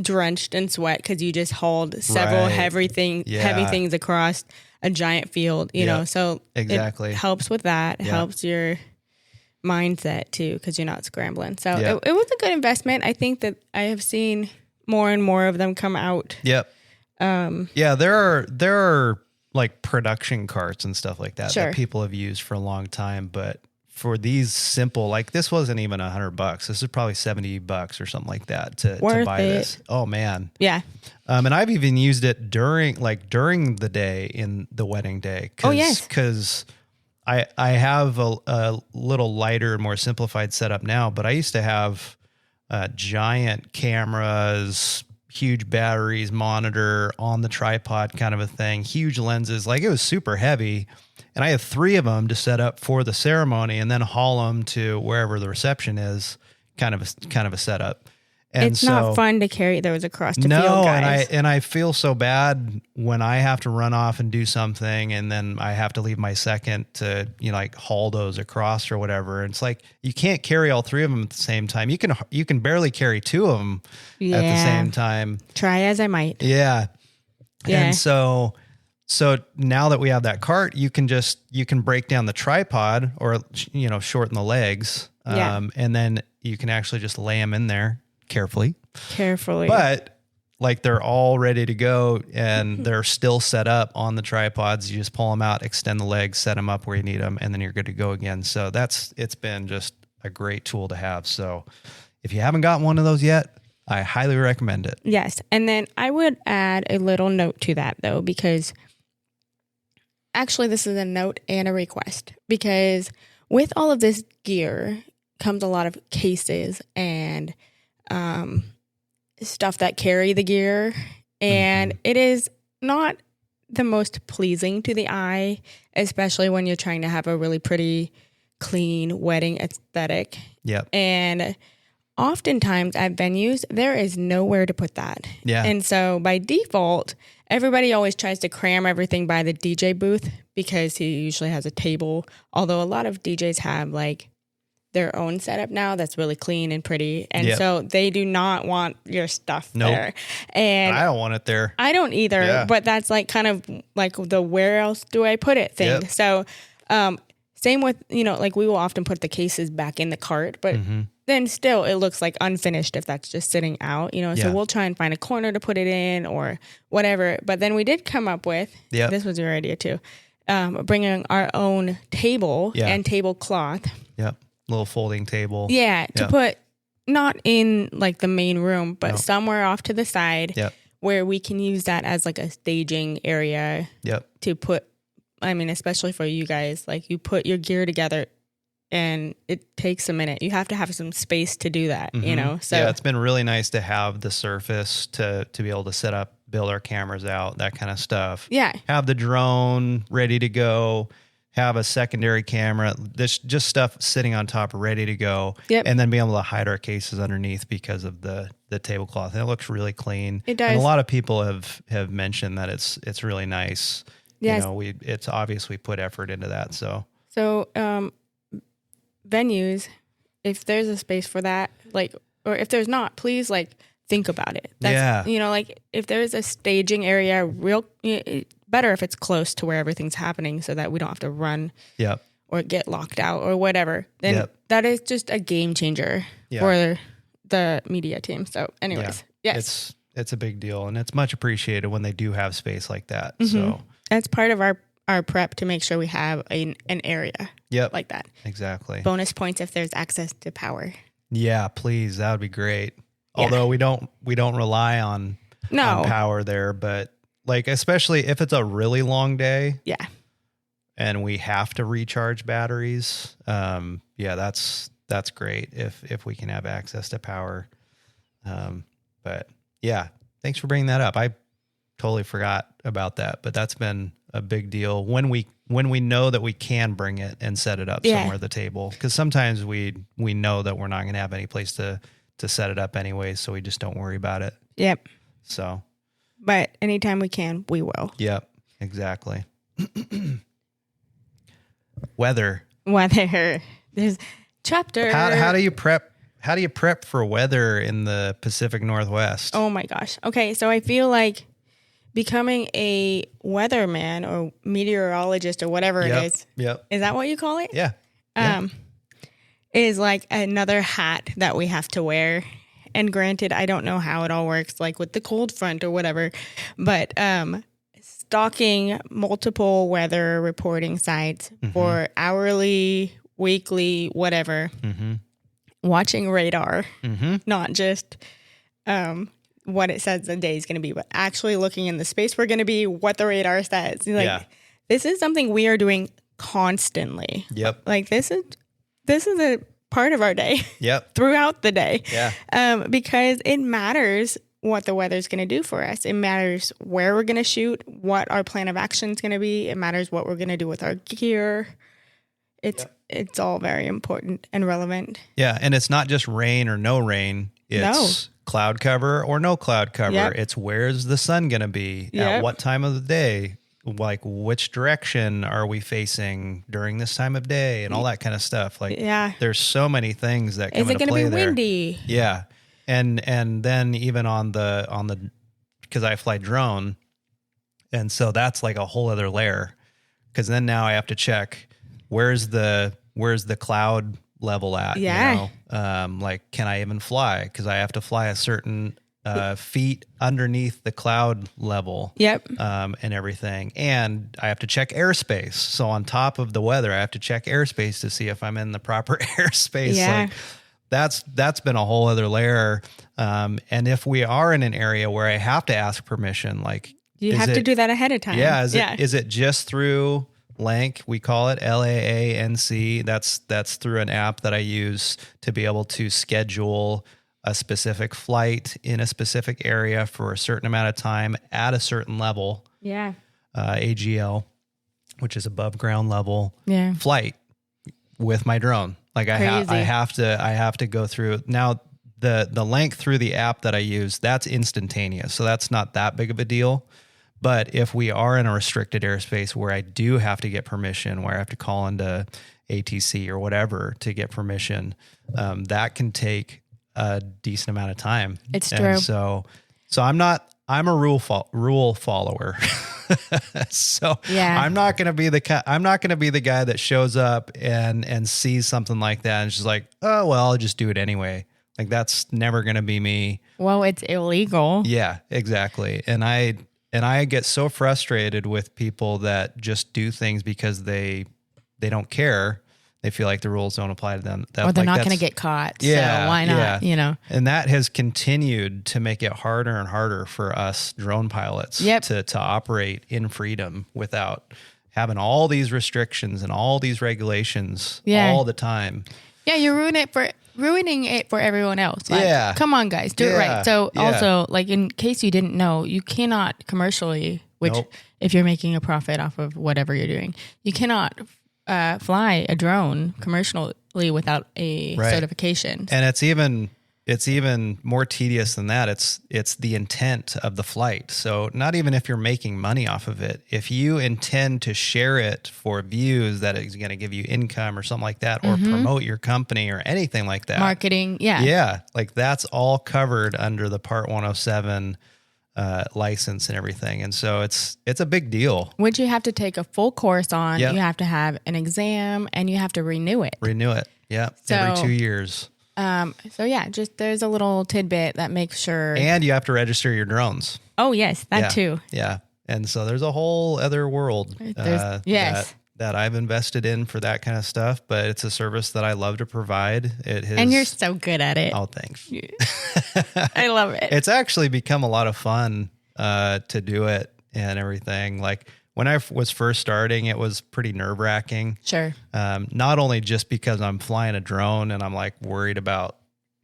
drenched in sweat because you just hauled several heavy things across a giant field, you know. So exactly, it helps with that. It helps your mindset too, because you're not scrambling. So it was a good investment. I think that I have seen more and more of them come out. Yep. There are like production carts and stuff like that that people have used for a long time, but for these simple, like this wasn't even $100. This is probably $70 or something like that to buy this. Oh man. Yeah. And I've even used it during the day in the wedding day. Cause I have a little lighter, more simplified setup now, but I used to have giant cameras, huge batteries, monitor on the tripod kind of a thing, huge lenses. Like it was super heavy. And I have 3 of them to set up for the ceremony and then haul them to wherever the reception is, kind of a setup. And it's not fun to carry those across the field, guys. and I feel so bad when I have to run off and do something and then I have to leave my second to, like haul those across or whatever. And it's like, you can't carry all 3 of them at the same time. You can barely carry 2 of them at the same time. Try as I might. Yeah. And so now that we have that cart, you can break down the tripod or, shorten the legs. And then you can actually just lay them in there carefully. But like they're all ready to go and they're still set up on the tripods. You just pull them out, extend the legs, set them up where you need them, and then you're good to go again. So it's been just a great tool to have. So if you haven't got one of those yet, I highly recommend it. Yes. And then I would add a little note to that though, because actually this is a note and a request, because with all of this gear comes a lot of cases and stuff that carry the gear, and it is not the most pleasing to the eye, especially when you're trying to have a really pretty, clean wedding aesthetic. Yep. And oftentimes at venues, there is nowhere to put that. Yeah. And so by default, everybody always tries to cram everything by the DJ booth because he usually has a table. Although a lot of DJs have like their own setup now that's really clean and pretty. And so they do not want your stuff there. And I don't want it there. I don't either. Yeah. But that's like kind of like the where else do I put it thing. Yep. So same with, like we will often put the cases back in the cart, but then still it looks like unfinished if that's just sitting out, you know. So Yeah. we'll try and find a corner to put it in or whatever. But then we did come up with, Yep. this was your idea too, bringing our own table Yeah. and tablecloth. Yep. Little folding table. Yeah, to Yep. put not in like the main room, but No. somewhere off to the side Yep. where we can use that as like a staging area Yep. to put, I mean, especially for you guys, like you put your gear together and it takes a minute. You have to have some space to do that, you know? So yeah, it's been really nice to have the surface to be able to set up, build our cameras out, that kind of stuff. yeah, Have the drone ready to go, have a secondary camera, this just stuff sitting on top ready to go. Yep. And then be able to hide our cases underneath because of the tablecloth. And it looks really clean. It does. And a lot of people have mentioned that it's really nice. Yes. You know, it's obvious we put effort into that. So venues, if there's a space for that, like, or if there's not, please like think about it. That's, Yeah. you know, like if there's a staging area, better if it's close to where everything's happening so that we don't have to run yep. or get locked out or whatever. Then Yep. that is just a game changer Yeah. for the media team. So anyways, yes, It's a big deal, and it's much appreciated when they do have space like that. Mm-hmm. So that's part of our prep to make sure we have an area yep. like that. Exactly. Bonus points if there's access to power. Yeah, please. That would be great. Yeah. Although we don't rely on No. power there, but like especially if it's a really long day Yeah. and we have to recharge batteries, yeah, that's great if we can have access to power. But yeah, thanks for bringing that up. I totally forgot about that, but that's been a big deal when we know that we can bring it and set it up Yeah. somewhere at the table. Because sometimes we know that we're not going to have any place to set it up anyway, so we just don't worry about it. Yep. So, But anytime we can, we will. yep, exactly. Weather. Whether there's chapter. How do you prep? How do you prep for weather in the Pacific Northwest? Oh my gosh. Okay, so I feel like becoming a weatherman or meteorologist or whatever Yep. it is. Yep. Is that what you call it? Yeah. Is like another hat that we have to wear. And granted, I don't know how it all works, like with the cold front or whatever, but stalking multiple weather reporting sites for hourly, weekly, whatever, watching radar, not just what it says the day is going to be, but actually looking in the space we're going to be, what the radar says. Like, Yeah. this is something we are doing constantly. Yep. Like this is a part of our day Yep. throughout the day. Yeah. Because it matters what the weather's going to do for us. It matters where we're going to shoot, what our plan of action is going to be. It matters what we're going to do with our gear. It's all very important and relevant. Yeah. And it's not just rain or no rain. It's cloud cover or no cloud cover. Yep. It's where's the sun going to be at Yep. what time of the day? Like which direction are we facing during this time of day and all that kind of stuff. Like Yeah. there's so many things that come Is it into going to play be there. windy? Yeah. And then even on the because I fly drone, and so that's like a whole other layer. Because then now I have to check where's the cloud level at. Yeah. You know? Like can I even fly? Because I have to fly a certain feet underneath the cloud level. Yep. And everything. And I have to check airspace. So on top of the weather, I have to check airspace to see if I'm in the proper airspace. Yeah. Like that's been a whole other layer. And if we are in an area where I have to ask permission, like You is have to it- do that ahead of time. Yeah. Is it just through LANC? We call it LAANC. That's through an app that I use to be able to schedule a specific flight in a specific area for a certain amount of time at a certain level, Yeah. AGL, which is above ground level Yeah. flight with my drone. Like I have to go through now the length through the app that I use, that's instantaneous. So that's not that big of a deal. But if we are in a restricted airspace where I do have to get permission, where I have to call into ATC or whatever to get permission, that can take a decent amount of time. It's And true. So I'm a rule follower. So Yeah. I'm not going to be the guy that shows up and sees something like that and just like, oh, well, I'll just do it anyway. Like that's never going to be me. Well, it's illegal. Yeah, exactly. And I get so frustrated with people that just do things because they don't care. They feel like the rules don't apply to them. Or they're not going to get caught. Yeah, So why not, yeah. And that has continued to make it harder and harder for us drone pilots to operate in freedom without having all these restrictions and all these regulations all the time. Yeah, you're ruining it for everyone else. Like, come on, guys, do it right. So also, like in case you didn't know, you cannot commercially, which if you're making a profit off of whatever you're doing, you cannot fly a drone commercially without a certification. And it's even more tedious than that. It's the intent of the flight. So not even if you're making money off of it, if you intend to share it for views that is going to give you income or something like that, or promote your company or anything like that. Marketing. Yeah. Yeah. Like that's all covered under the Part 107 license and everything. And so it's a big deal. Which you have to take a full course on. You have to have an exam and you have to renew it. Yeah. So, every 2 years. So yeah, just there's a little tidbit that makes sure. And you have to register your drones. Oh yes, that too. Yeah. And so there's a whole other world that I've invested in for that kind of stuff, but it's a service that I love to provide. And you're so good at it. Oh, thanks. I love it. It's actually become a lot of fun to do it and everything. Like when I was first starting, it was pretty nerve-wracking. Sure. Not only just because I'm flying a drone and I'm like worried about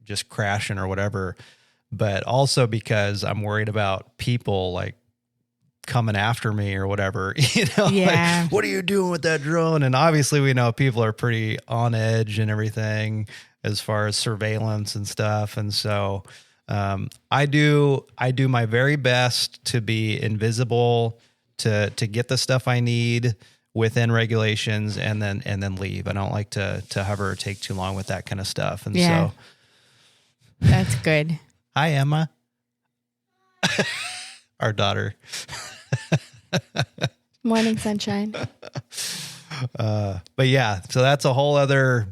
just crashing or whatever, but also because I'm worried about people like coming after me or whatever, like, what are you doing with that drone? And obviously we know people are pretty on edge and everything as far as surveillance and stuff. And so, I do my very best to be invisible, to get the stuff I need within regulations and then leave. I don't like to hover or take too long with that kind of stuff. And so that's good. Hi, Emma. Our daughter. Morning, sunshine. But yeah, so that's a whole other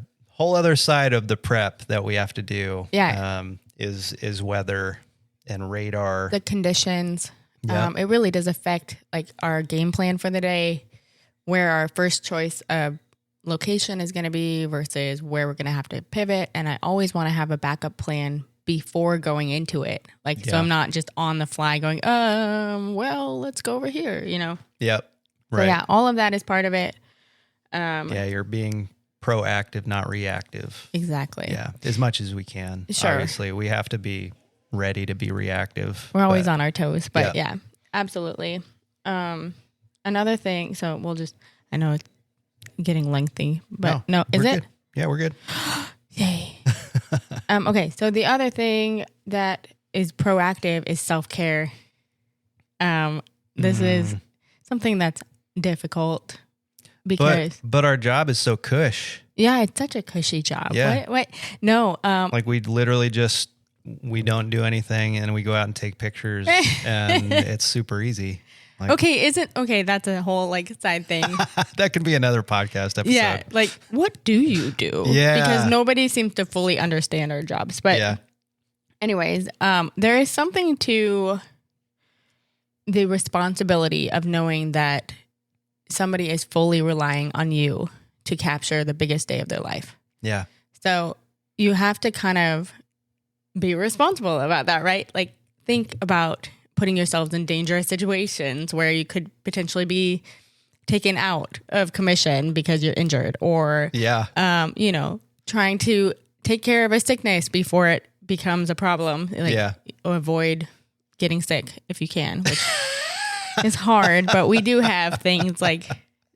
side of the prep that we have to do. Yeah. Is weather and radar. The conditions. It really does affect like our game plan for the day, where our first choice of location is going to be versus where we're going to have to pivot. And I always want to have a backup plan before going into it. Like, so I'm not just on the fly going, well, let's go over here, Yep. Right. So yeah, all of that is part of it. You're being proactive, not reactive. Exactly. Yeah. As much as we can. Sure. Obviously, we have to be ready to be reactive. We're always on our toes, but yeah, absolutely. Another thing, so I know it's getting lengthy, but no is it? Good. Yeah, we're good. Yay. Okay, so the other thing that is proactive is self-care. This is something that's difficult because... But our job is so cush. Yeah, it's such a cushy job. Yeah. What? No. Like we literally we don't do anything and we go out and take pictures and it's super easy. Like, okay, that's a whole like side thing. That could be another podcast episode. Yeah, like what do you do? Yeah. Because nobody seems to fully understand our jobs. But anyways, there is something to the responsibility of knowing that somebody is fully relying on you to capture the biggest day of their life. Yeah. So you have to kind of be responsible about that, right? Like think about putting yourselves in dangerous situations where you could potentially be taken out of commission because you're injured or, trying to take care of a sickness before it becomes a problem. Like avoid getting sick if you can, which is hard, but we do have things like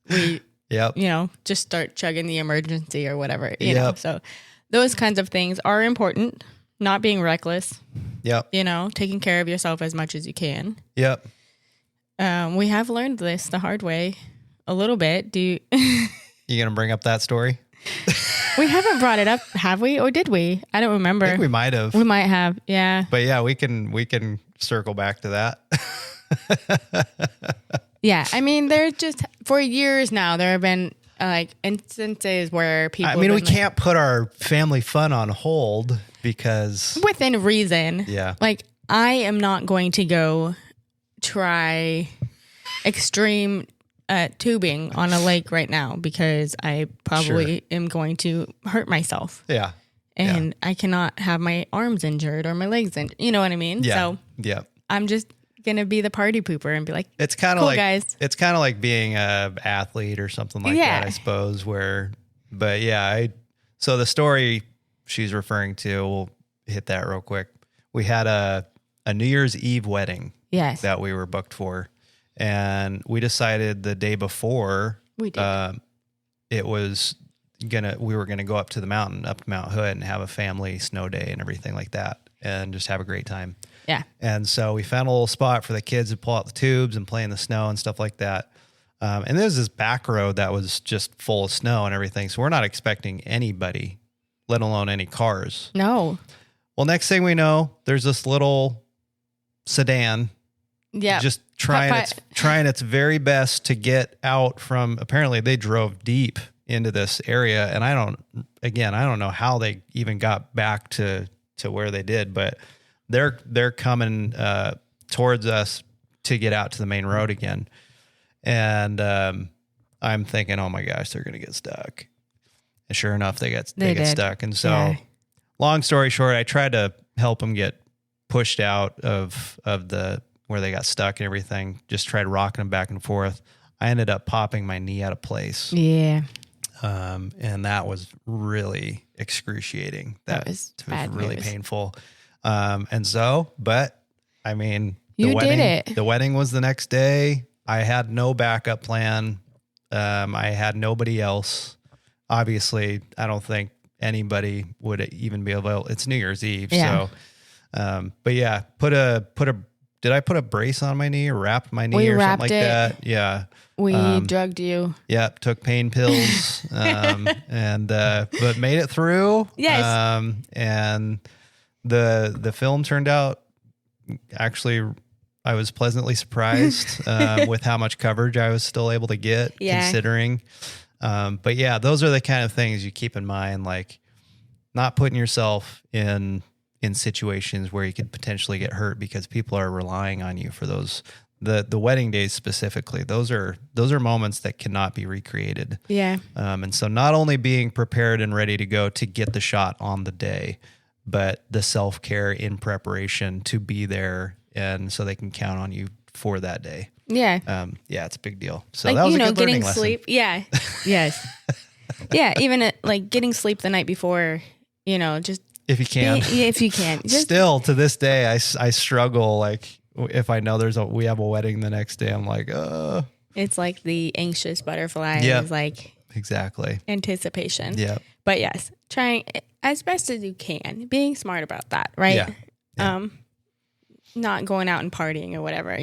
we, just start chugging the emergency or whatever, you know? So those kinds of things are important. Not being reckless. Yep. Taking care of yourself as much as you can. Yep. We have learned this the hard way a little bit. You going to bring up that story? We haven't brought it up, have we? Or did we? I don't remember. I think we might have. We might have, yeah. But yeah, we can circle back to that. Yeah, I mean, there's just for years now there have been like instances where people. I mean, we can't put our family fun on hold because within reason. Yeah. Like I am not going to go try extreme tubing on a lake right now because I probably am going to hurt myself. Yeah. And I cannot have my arms injured or my legs injured. You know what I mean? Yeah. So I'm just gonna be the party pooper and be like, it's kind of cool, like guys. It's kind of like being a athlete or something like that, I suppose. So the story she's referring to, we'll hit that real quick. We had a New Year's Eve wedding that we were booked for, and we decided the day before we did. We were gonna go up to Mount Hood, and have a family snow day and everything like that, and just have a great time. Yeah. And so we found a little spot for the kids to pull out the tubes and play in the snow and stuff like that. And there's this back road that was just full of snow and everything. So we're not expecting anybody, let alone any cars. No. Well, next thing we know, there's this little sedan. Yeah. Just trying its very best to get out from, apparently they drove deep into this area. And I don't know how they even got back to where they did, but they're coming towards us to get out to the main road again. And I'm thinking, oh my gosh, they're going to get stuck. And sure enough, they get stuck. And so long story short, I tried to help them get pushed out of where they got stuck and everything. Just tried rocking them back and forth. I ended up popping my knee out of place. Yeah. And that was really excruciating. That was really painful. But I mean, the wedding was the next day. I had no backup plan. I had nobody else. Obviously, I don't think anybody would even be available. It's New Year's Eve. Yeah. So, but yeah, did I put a brace on my knee or wrapped my knee or something like that? Yeah. We drugged you. Yep. Took pain pills. But made it through. Yes. And the film turned out, actually, I was pleasantly surprised with how much coverage I was still able to get, considering. But yeah, those are the kind of things you keep in mind, like not putting yourself in situations where you could potentially get hurt because people are relying on you for those. The wedding days specifically, those are moments that cannot be recreated. Yeah. And so not only being prepared and ready to go to get the shot on the day, but the self-care in preparation to be there, and so they can count on you for that day. Yeah. It's a big deal. So like, that was a good getting learning sleep. lesson. Yeah. Yes. Yeah. Even like getting sleep the night before, just if you can. If you can. Still to this day, I struggle. Like if I know we have a wedding the next day, I'm like, It's like the anxious butterflies. Yep. Like exactly anticipation. Yeah. But yes, trying as best as you can, being smart about that, right? Yeah. Not going out and partying or whatever,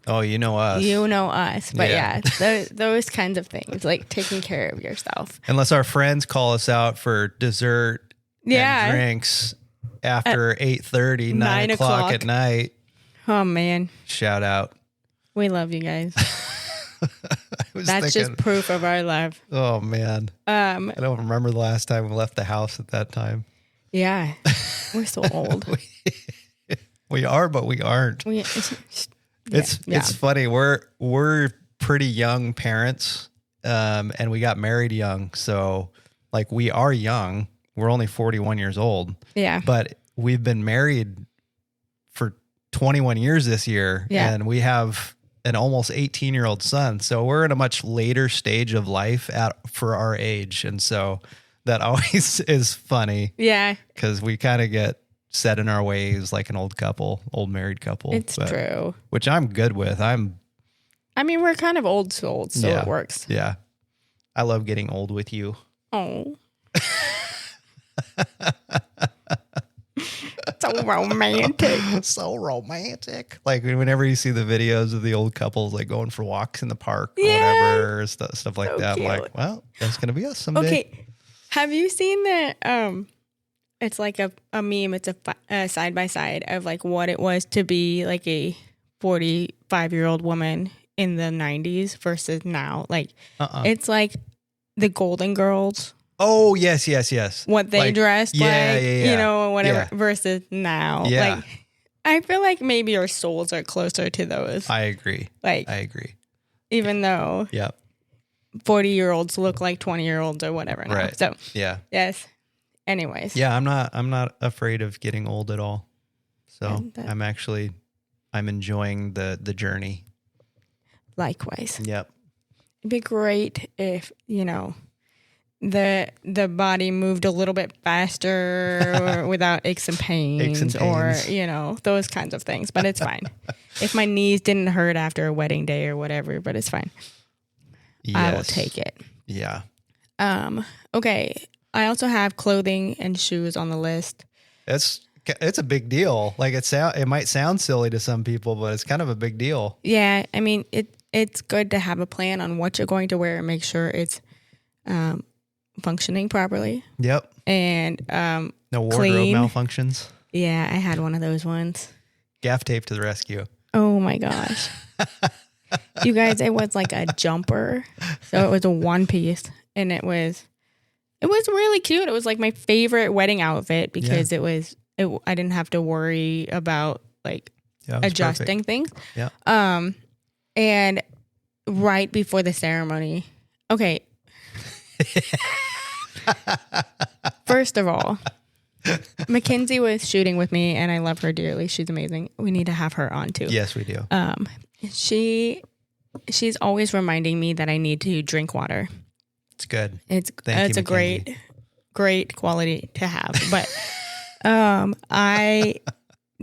Oh, you know us. You know us. But those kinds of things, like taking care of yourself. Unless our friends call us out for dessert and drinks after 8:30, 9 o'clock at night. Oh, man. Shout out. We love you guys. That's just proof of our love. Oh, man. I don't remember the last time we left the house at that time. Yeah. We're so old. We are, but we aren't. It's funny. We're pretty young parents, and we got married young. So like we are young. We're only 41 years old. Yeah. But we've been married for 21 years this year. Yeah. And we have an almost 18-year-old son. So we're in a much later stage of life for our age. And so that always is funny. Yeah. Because we kind of get set in our ways like an old married couple. It's true. Which I'm good with. I mean, we're kind of old souls, so it works. Yeah. I love getting old with you. Oh. So romantic. So romantic. Like whenever you see the videos of the old couples like going for walks in the park or whatever, stuff like that. Cute. I'm like, well, that's going to be us someday. Okay. Have you seen the, it's like a meme. It's a side by side of like what it was to be like a 45-year-old woman in the 90s versus now. Like, Uh-uh. it's like the Golden Girls, Oh, yes, yes, yes. what they Like, dressed yeah, like, yeah, yeah. you know, whatever, Yeah. versus now. Yeah. Like, I feel like maybe our souls are closer to those. I agree. Like, I agree. even though Yep. 40-year-olds look like 20-year-olds or whatever now. Right. So, Yeah. yes. Anyways. Yeah, I'm not afraid of getting old at all. So And that- I'm enjoying the journey. Likewise. Yep. It'd be great if, you know, the body moved a little bit faster or without aches and pains, or, you know, those kinds of things. But it's fine. If my knees didn't hurt after a wedding day or whatever, but it's fine. Yes. I will take it. Yeah. Okay. I also have clothing and shoes on the list. It's a big deal. Like it might sound silly to some people, but it's kind of a big deal. Yeah, I mean, it's good to have a plan on what you're going to wear and make sure it's functioning properly. Yep. And No wardrobe clean. malfunctions. Yeah, I had one of those ones. Gaff tape to the rescue. Oh my gosh. You guys, it was like a jumper. So it was a one piece, and it was really cute. It was like my favorite wedding outfit because I didn't have to worry about like Yeah, it was adjusting perfect. things. Yeah. And right before the ceremony. Okay. First of all, Mackenzie was shooting with me, and I love her dearly. She's amazing. We need to have her on too. Yes, we do. She's always reminding me that I need to drink water. It's good. It's Thank you, a great quality to have. But I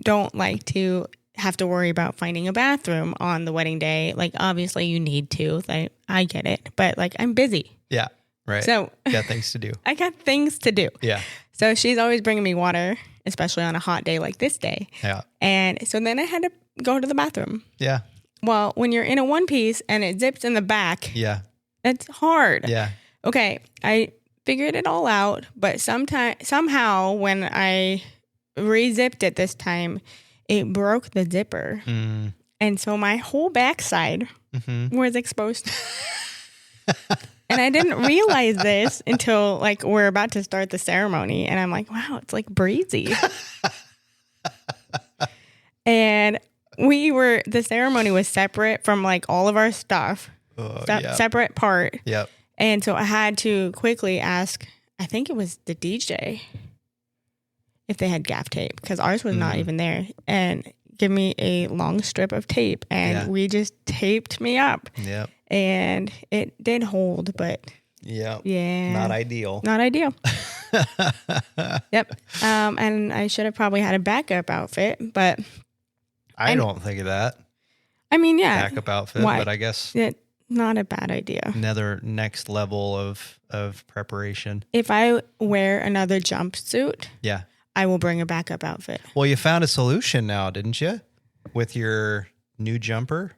don't like to have to worry about finding a bathroom on the wedding day. Like, obviously you need to. I get it. But like, I'm busy. Yeah. Right. So Got things to do. I got things to do. Yeah. So she's always bringing me water, especially on a hot day like this day. Yeah. And so then I had to go to the bathroom. Yeah. Well, when you're in a one piece and it zips in the back, Yeah. it's hard. Yeah. Okay, I figured it all out, but somehow when I re-zipped it this time, it broke the zipper. Mm. And so my whole backside Mm-hmm. was exposed. And I didn't realize this until like we're about to start the ceremony. And I'm like, wow, it's like breezy. And the ceremony was separate from like all of our stuff, Yeah. separate part. Yep. And so I had to quickly ask, I think it was the DJ, if they had gaff tape, because ours was not even there, and give me a long strip of tape. And we just taped me up. Yep. And it did hold, but Yep. yeah. Not ideal. Not ideal. Yep. And I should have probably had a backup outfit, but I don't think of that. I mean, yeah. Backup outfit, Why? but I guess Not a bad idea. another next level of preparation. If I wear another jumpsuit, Yeah. I will bring a backup outfit. Well, you found a solution now, didn't you? With your new jumper?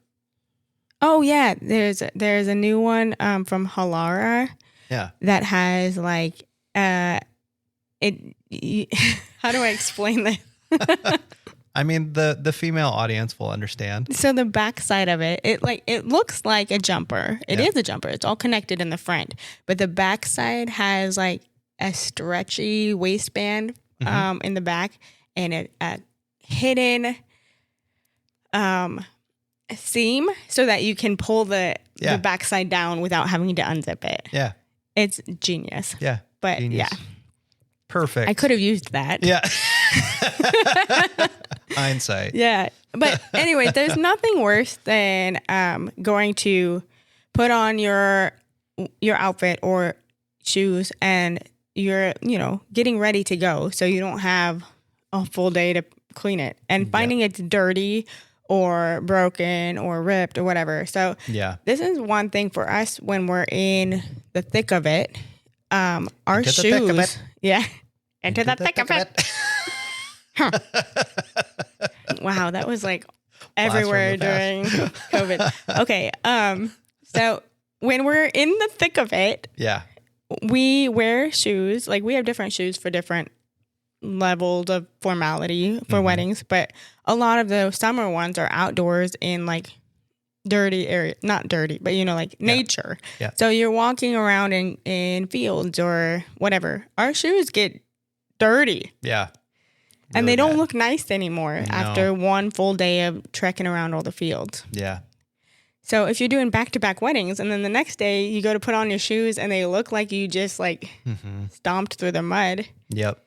Oh yeah, there's a new one from Halara Yeah. that has like how do I explain this? I mean, the female audience will understand. So the back side of it looks like a jumper. It Yeah. is a jumper. It's all connected in the front, but the back side has like a stretchy waistband in the back, and a hidden seam so that you can pull the backside down without having to unzip it. Yeah. It's genius. Yeah. But Genius. yeah, Perfect. I could have used that. Yeah. Hindsight. Yeah. But anyway, there's nothing worse than going to put on your outfit or shoes and you're, getting ready to go. So you don't have a full day to clean it and finding it's dirty or broken or ripped or whatever. So Yeah. this is one thing for us when we're in the thick of it. Our Into the shoes. thick of it. Yeah. Into the thick of it. Wow, that was like everywhere during COVID. Okay. So when we're in the thick of it, Yeah. we wear shoes. Like, we have different shoes for different levels of formality for weddings, but a lot of the summer ones are outdoors in like dirty area, not dirty, but like nature. Yeah. So you're walking around in fields or whatever. Our shoes get dirty. Yeah. And Really they don't bad. look nice anymore after one full day of trekking around all the fields. Yeah. So if you're doing back-to-back weddings and then the next day you go to put on your shoes and they look like you just stomped through the mud, Yep.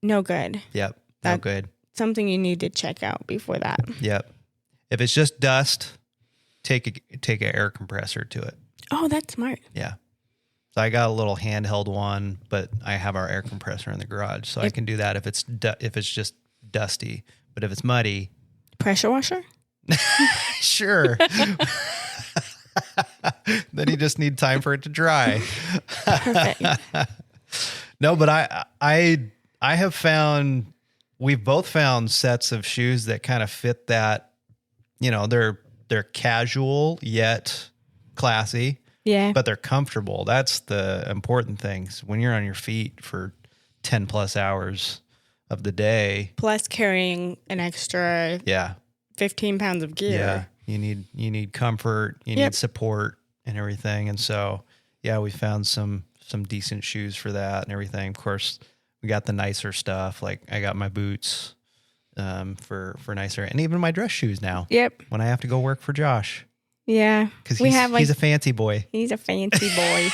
no good. Yep. No That- good. Something you need to check out before that. Yep. If it's just dust, take an air compressor to it. Oh, that's smart. Yeah. So I got a little handheld one, but I have our air compressor in the garage, so I can do that if it's just dusty. But if it's muddy, Pressure washer? sure. Then you just need time for it to dry. Perfect. No, but I have found, we've both found sets of shoes that kind of fit that. They're casual yet classy. Yeah. But they're comfortable. That's the important things. When you're on your feet for 10 plus hours of the day. Plus carrying an extra Yeah. 15 pounds of gear. Yeah. You need comfort, you need support and everything. And so, yeah, we found some decent shoes for that and everything. Of course, we got the nicer stuff. Like I got my boots for nicer, and even my dress shoes now. Yep. When I have to go work for Josh. Yeah. Because he's a fancy boy. He's a fancy boy.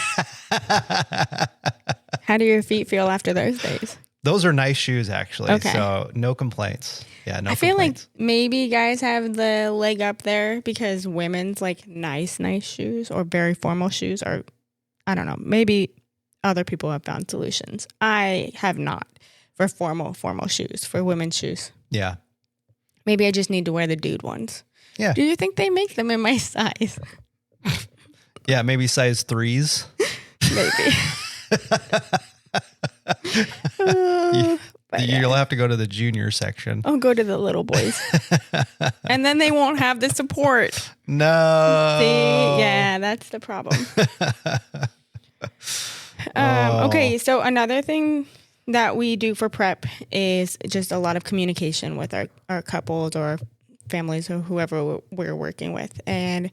How do your feet feel after those days? Those are nice shoes, actually. Okay. So no complaints. Yeah, no I feel like complaints. maybe guys have the leg up there because women's like nice shoes or very formal shoes are, I don't know, maybe other people have found solutions. I have not for formal shoes, for women's shoes. Yeah. Maybe I just need to wear the dude ones. Yeah. Do you think they make them in my size? Yeah, maybe size 3s. Maybe. But You'll have to go to the junior section. I'll go to the little boys. And then they won't have the support. No. See? Yeah, that's the problem. Okay, so another thing that we do for prep is just a lot of communication with our couples or families or whoever we're working with. And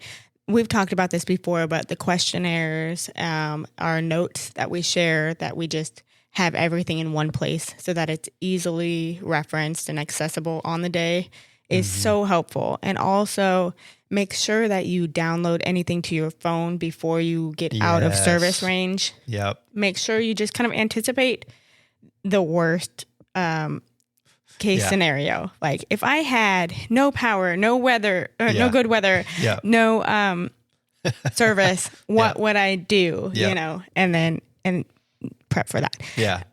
we've talked about this before, but the questionnaires, our notes that we share, that we just have everything in one place so that it's easily referenced and accessible on the day is so helpful. And also make sure that you download anything to your phone before you get out of service range. Yep. Make sure you just kind of anticipate the worst case scenario. Like if I had no power, no weather, or no good weather, no service, what would I do? And prep for that. Yeah.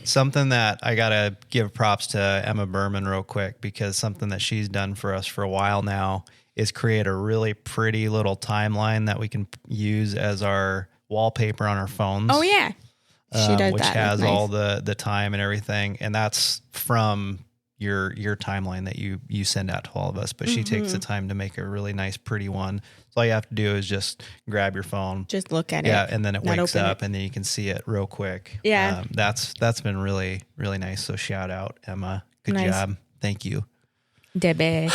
Something that I got to give props to Emma Berman real quick, because something that she's done for us for a while now is create a really pretty little timeline that we can use as our wallpaper on our phones. Oh yeah. She does which that. has Nice. all the time and everything. And that's from your timeline that you send out to all of us. But she takes the time to make a really nice, pretty one. So all you have to do is just grab your phone. Just look at it. Yeah, and then it not wakes open up, and then you can see it real quick. Yeah. That's been really, really nice. So shout out, Emma. Good Nice. job. Thank you. Debbie.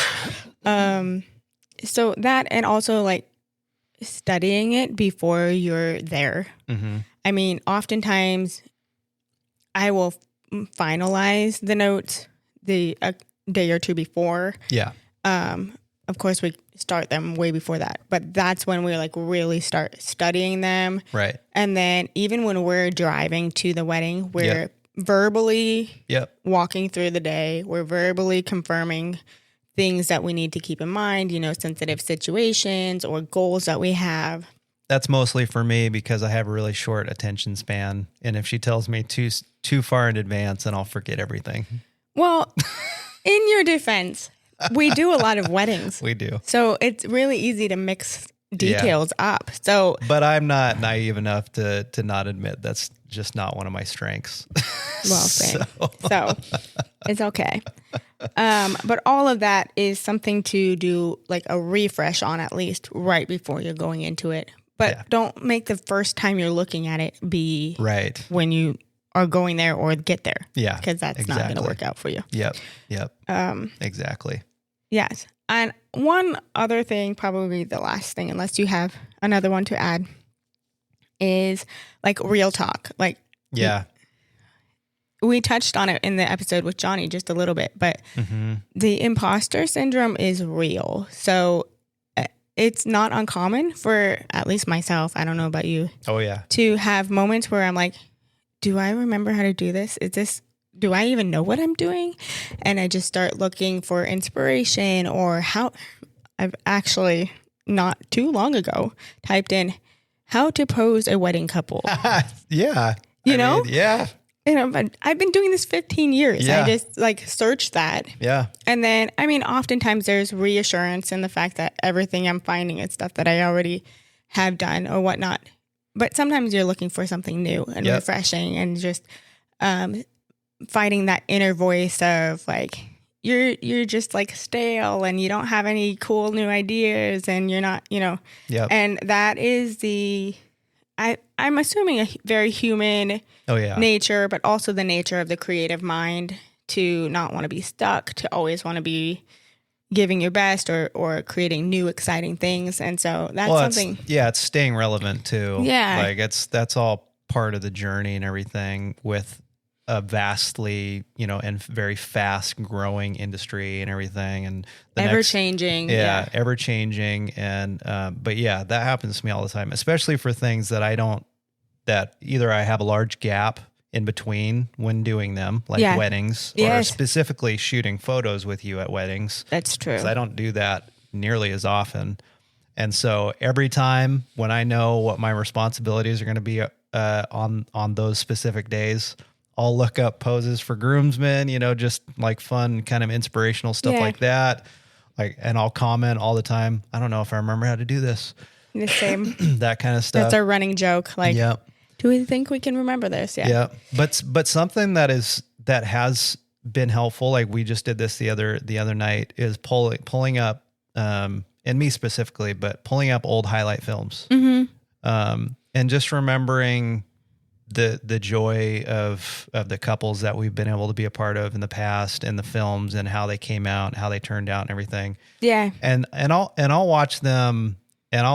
So that, and also like studying it before you're there. Mm-hmm. I mean, oftentimes I will finalize the notes a day or two before. Yeah. Of course, we start them way before that, but that's when we like really start studying them. Right. And then even when we're driving to the wedding, we're verbally walking through the day. We're verbally confirming things that we need to keep in mind, sensitive situations or goals that we have. That's mostly for me because I have a really short attention span. And if she tells me too far in advance, then I'll forget everything. Well, in your defense, we do a lot of weddings. We do. So it's really easy to mix details up. So, but I'm not naive enough to not admit that's just not one of my strengths. Well, same. So it's okay. But all of that is something to do like a refresh on at least right before you're going into it. But don't make the first time you're looking at it be right when you are going there or get there. Yeah. Because that's not going to work out for you. Yep. Exactly. Yes. And one other thing, probably the last thing, unless you have another one to add, is like real talk. Like, Yeah. we touched on it in the episode with Johnny just a little bit, but the imposter syndrome is real. So it's not uncommon for at least myself, I don't know about you, Oh, yeah. to have moments where I'm like, do I remember how to do this? Do I even know what I'm doing? And I just start looking for inspiration, or how. I've actually not too long ago typed in how to pose a wedding couple. Yeah. You know? Yeah. But I've been doing this 15 years. Yeah. I just like searched that. Yeah. And then, I mean, oftentimes there's reassurance in the fact that everything I'm finding is stuff that I already have done or whatnot. But sometimes you're looking for something new and refreshing, and just fighting that inner voice of like, you're just like stale and you don't have any cool new ideas and you're not, and that is I'm assuming a very human nature, but also the nature of the creative mind to not want to be stuck, to always want to be giving your best or creating new exciting things. And so that's something. It's staying relevant too. Yeah. Like that's all part of the journey and everything with a vastly, and very fast growing industry and everything, and ever changing. Ever changing. And, but yeah, that happens to me all the time, especially for things that either I have a large gap in between when doing them, like weddings, or specifically shooting photos with you at weddings. That's true. 'Cause I don't do that nearly as often. And so every time when I know what my responsibilities are going to be on those specific days, I'll look up poses for groomsmen, just like fun kind of inspirational stuff like that. And I'll comment all the time, I don't know if I remember how to do this. The same. That kind of stuff. That's our running joke. Like, do we think we can remember this? Yeah. But something that has been helpful, like we just did this the other night, is pulling up, and me specifically, but pulling up old highlight films. And just remembering the joy of the couples that we've been able to be a part of in the past, and the films and how they came out and how they turned out and everything. Yeah. And I'll watch them, and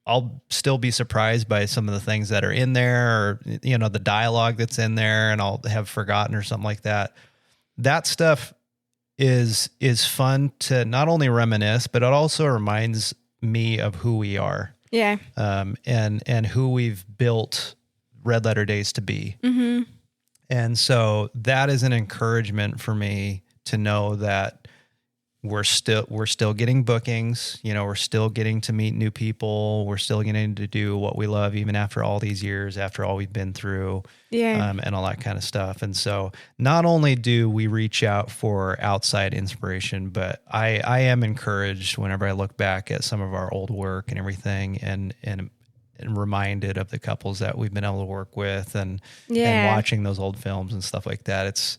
I'll still be surprised by some of the things that are in there, or, the dialogue that's in there, and I'll have forgotten or something like that. That stuff is fun to not only reminisce, but it also reminds me of who we are. Yeah. And who we've built Red Letter Days to be. And so that is an encouragement for me to know that we're still getting bookings, we're still getting to meet new people. We're still getting to do what we love, even after all these years, after all we've been through, and all that kind of stuff. And so not only do we reach out for outside inspiration, but I am encouraged whenever I look back at some of our old work and everything, and reminded of the couples that we've been able to work with, and watching those old films and stuff like that. It's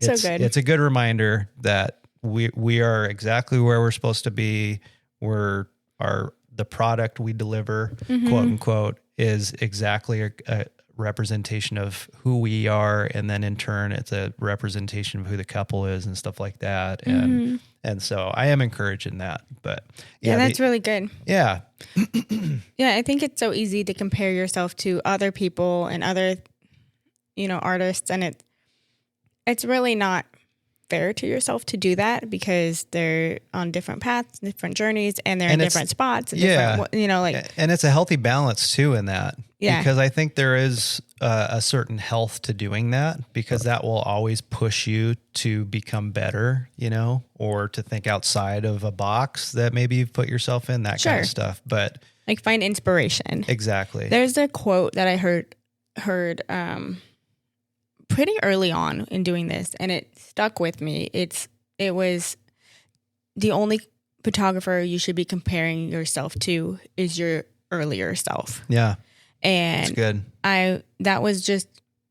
so good. It's a good reminder that we are exactly where we're supposed to be. The product we deliver, quote unquote, is exactly a representation of who we are. And then in turn, it's a representation of who the couple is and stuff like that. And so I am encouraged in that, but that's really good. Yeah. Yeah. I think it's so easy to compare yourself to other people and other, artists. And it's really not fair to yourself to do that, because they're on different paths, different journeys, and they're in different spots. And and it's a healthy balance too in that. Yeah. Because I think there is a certain health to doing that, because that will always push you to become better, or to think outside of a box that maybe you've put yourself in, that kind of stuff. But like, find inspiration. Exactly. There's a quote that I heard pretty early on in doing this, and it stuck with me. It was, the only photographer you should be comparing yourself to is your earlier self. Yeah. And that's good.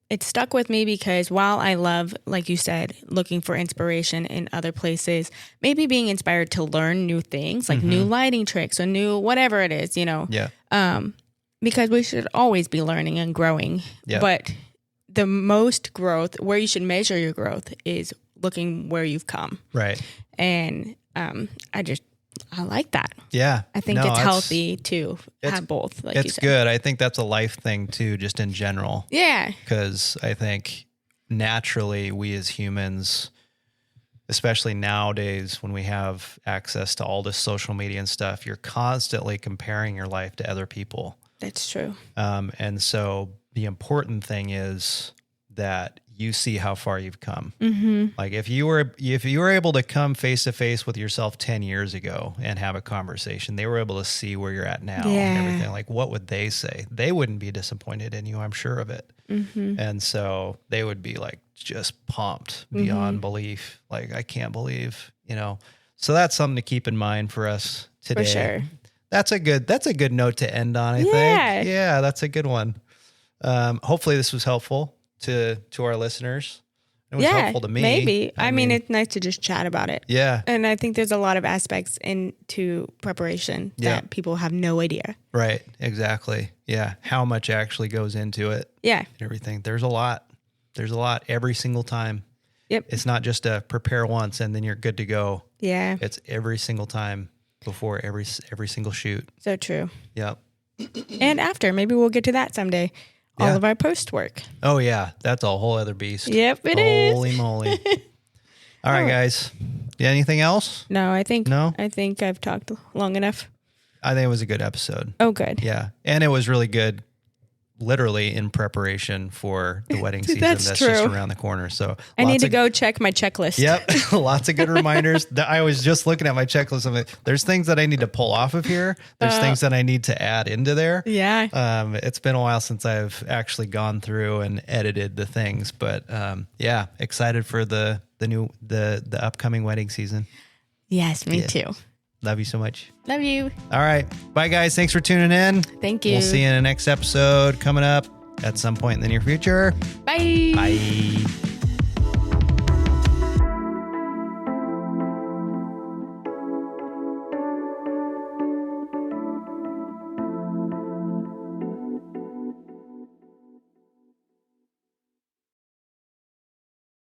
It stuck with me, because while I love, like you said, looking for inspiration in other places, maybe being inspired to learn new things, like new lighting tricks or new whatever it is, because we should always be learning and growing. Yeah. But the most growth, where you should measure your growth, is looking where you've come. Right. And I like that. Yeah. I think No, it's healthy to have both. Like you It's said. good. I think that's a life thing too, just in general. Yeah. Because I think naturally we as humans, especially nowadays when we have access to all this social media and stuff, you're constantly comparing your life to other people. That's true. And so the important thing is that you see how far you've come. Mm-hmm. Like if you were able to come face to face with yourself 10 years ago and have a conversation, they were able to see where you're at now and everything. Like what would they say? They wouldn't be disappointed in you, I'm sure of it. Mm-hmm. And so they would be like just pumped beyond belief. Like, I can't believe, so that's something to keep in mind for us today. For sure. That's a good note to end on, I think. Yeah, that's a good one. Hopefully this was helpful to our listeners. It was helpful to me. Maybe. I mean, it's nice to just chat about it. Yeah. And I think there's a lot of aspects into preparation that people have no idea. Right. Exactly. Yeah. How much actually goes into it. Yeah. And everything. There's a lot every single time. Yep. It's not just a prepare once and then you're good to go. Yeah. It's every single time before every single shoot. So true. Yep. And after, maybe we'll get to that someday. All of our post work. Oh yeah. That's a whole other beast. Yep, it is. Holy moly. All right, guys. Yeah, anything else? No, I think I've talked long enough. I think it was a good episode. Oh, good. Yeah. And it was really good, literally in preparation for the wedding season that's true. just around the corner. So I need to go check my checklist. Yep. Lots of good reminders. I was just looking at my checklist. I'm like, there's things that I need to pull off of here. There's things that I need to add into there. Yeah. It's been a while since I've actually gone through and edited the things, but yeah, excited for the upcoming wedding season. Yes, me too. Love you so much. Love you. All right. Bye, guys. Thanks for tuning in. Thank you. We'll see you in the next episode coming up at some point in the near future. Bye. Bye.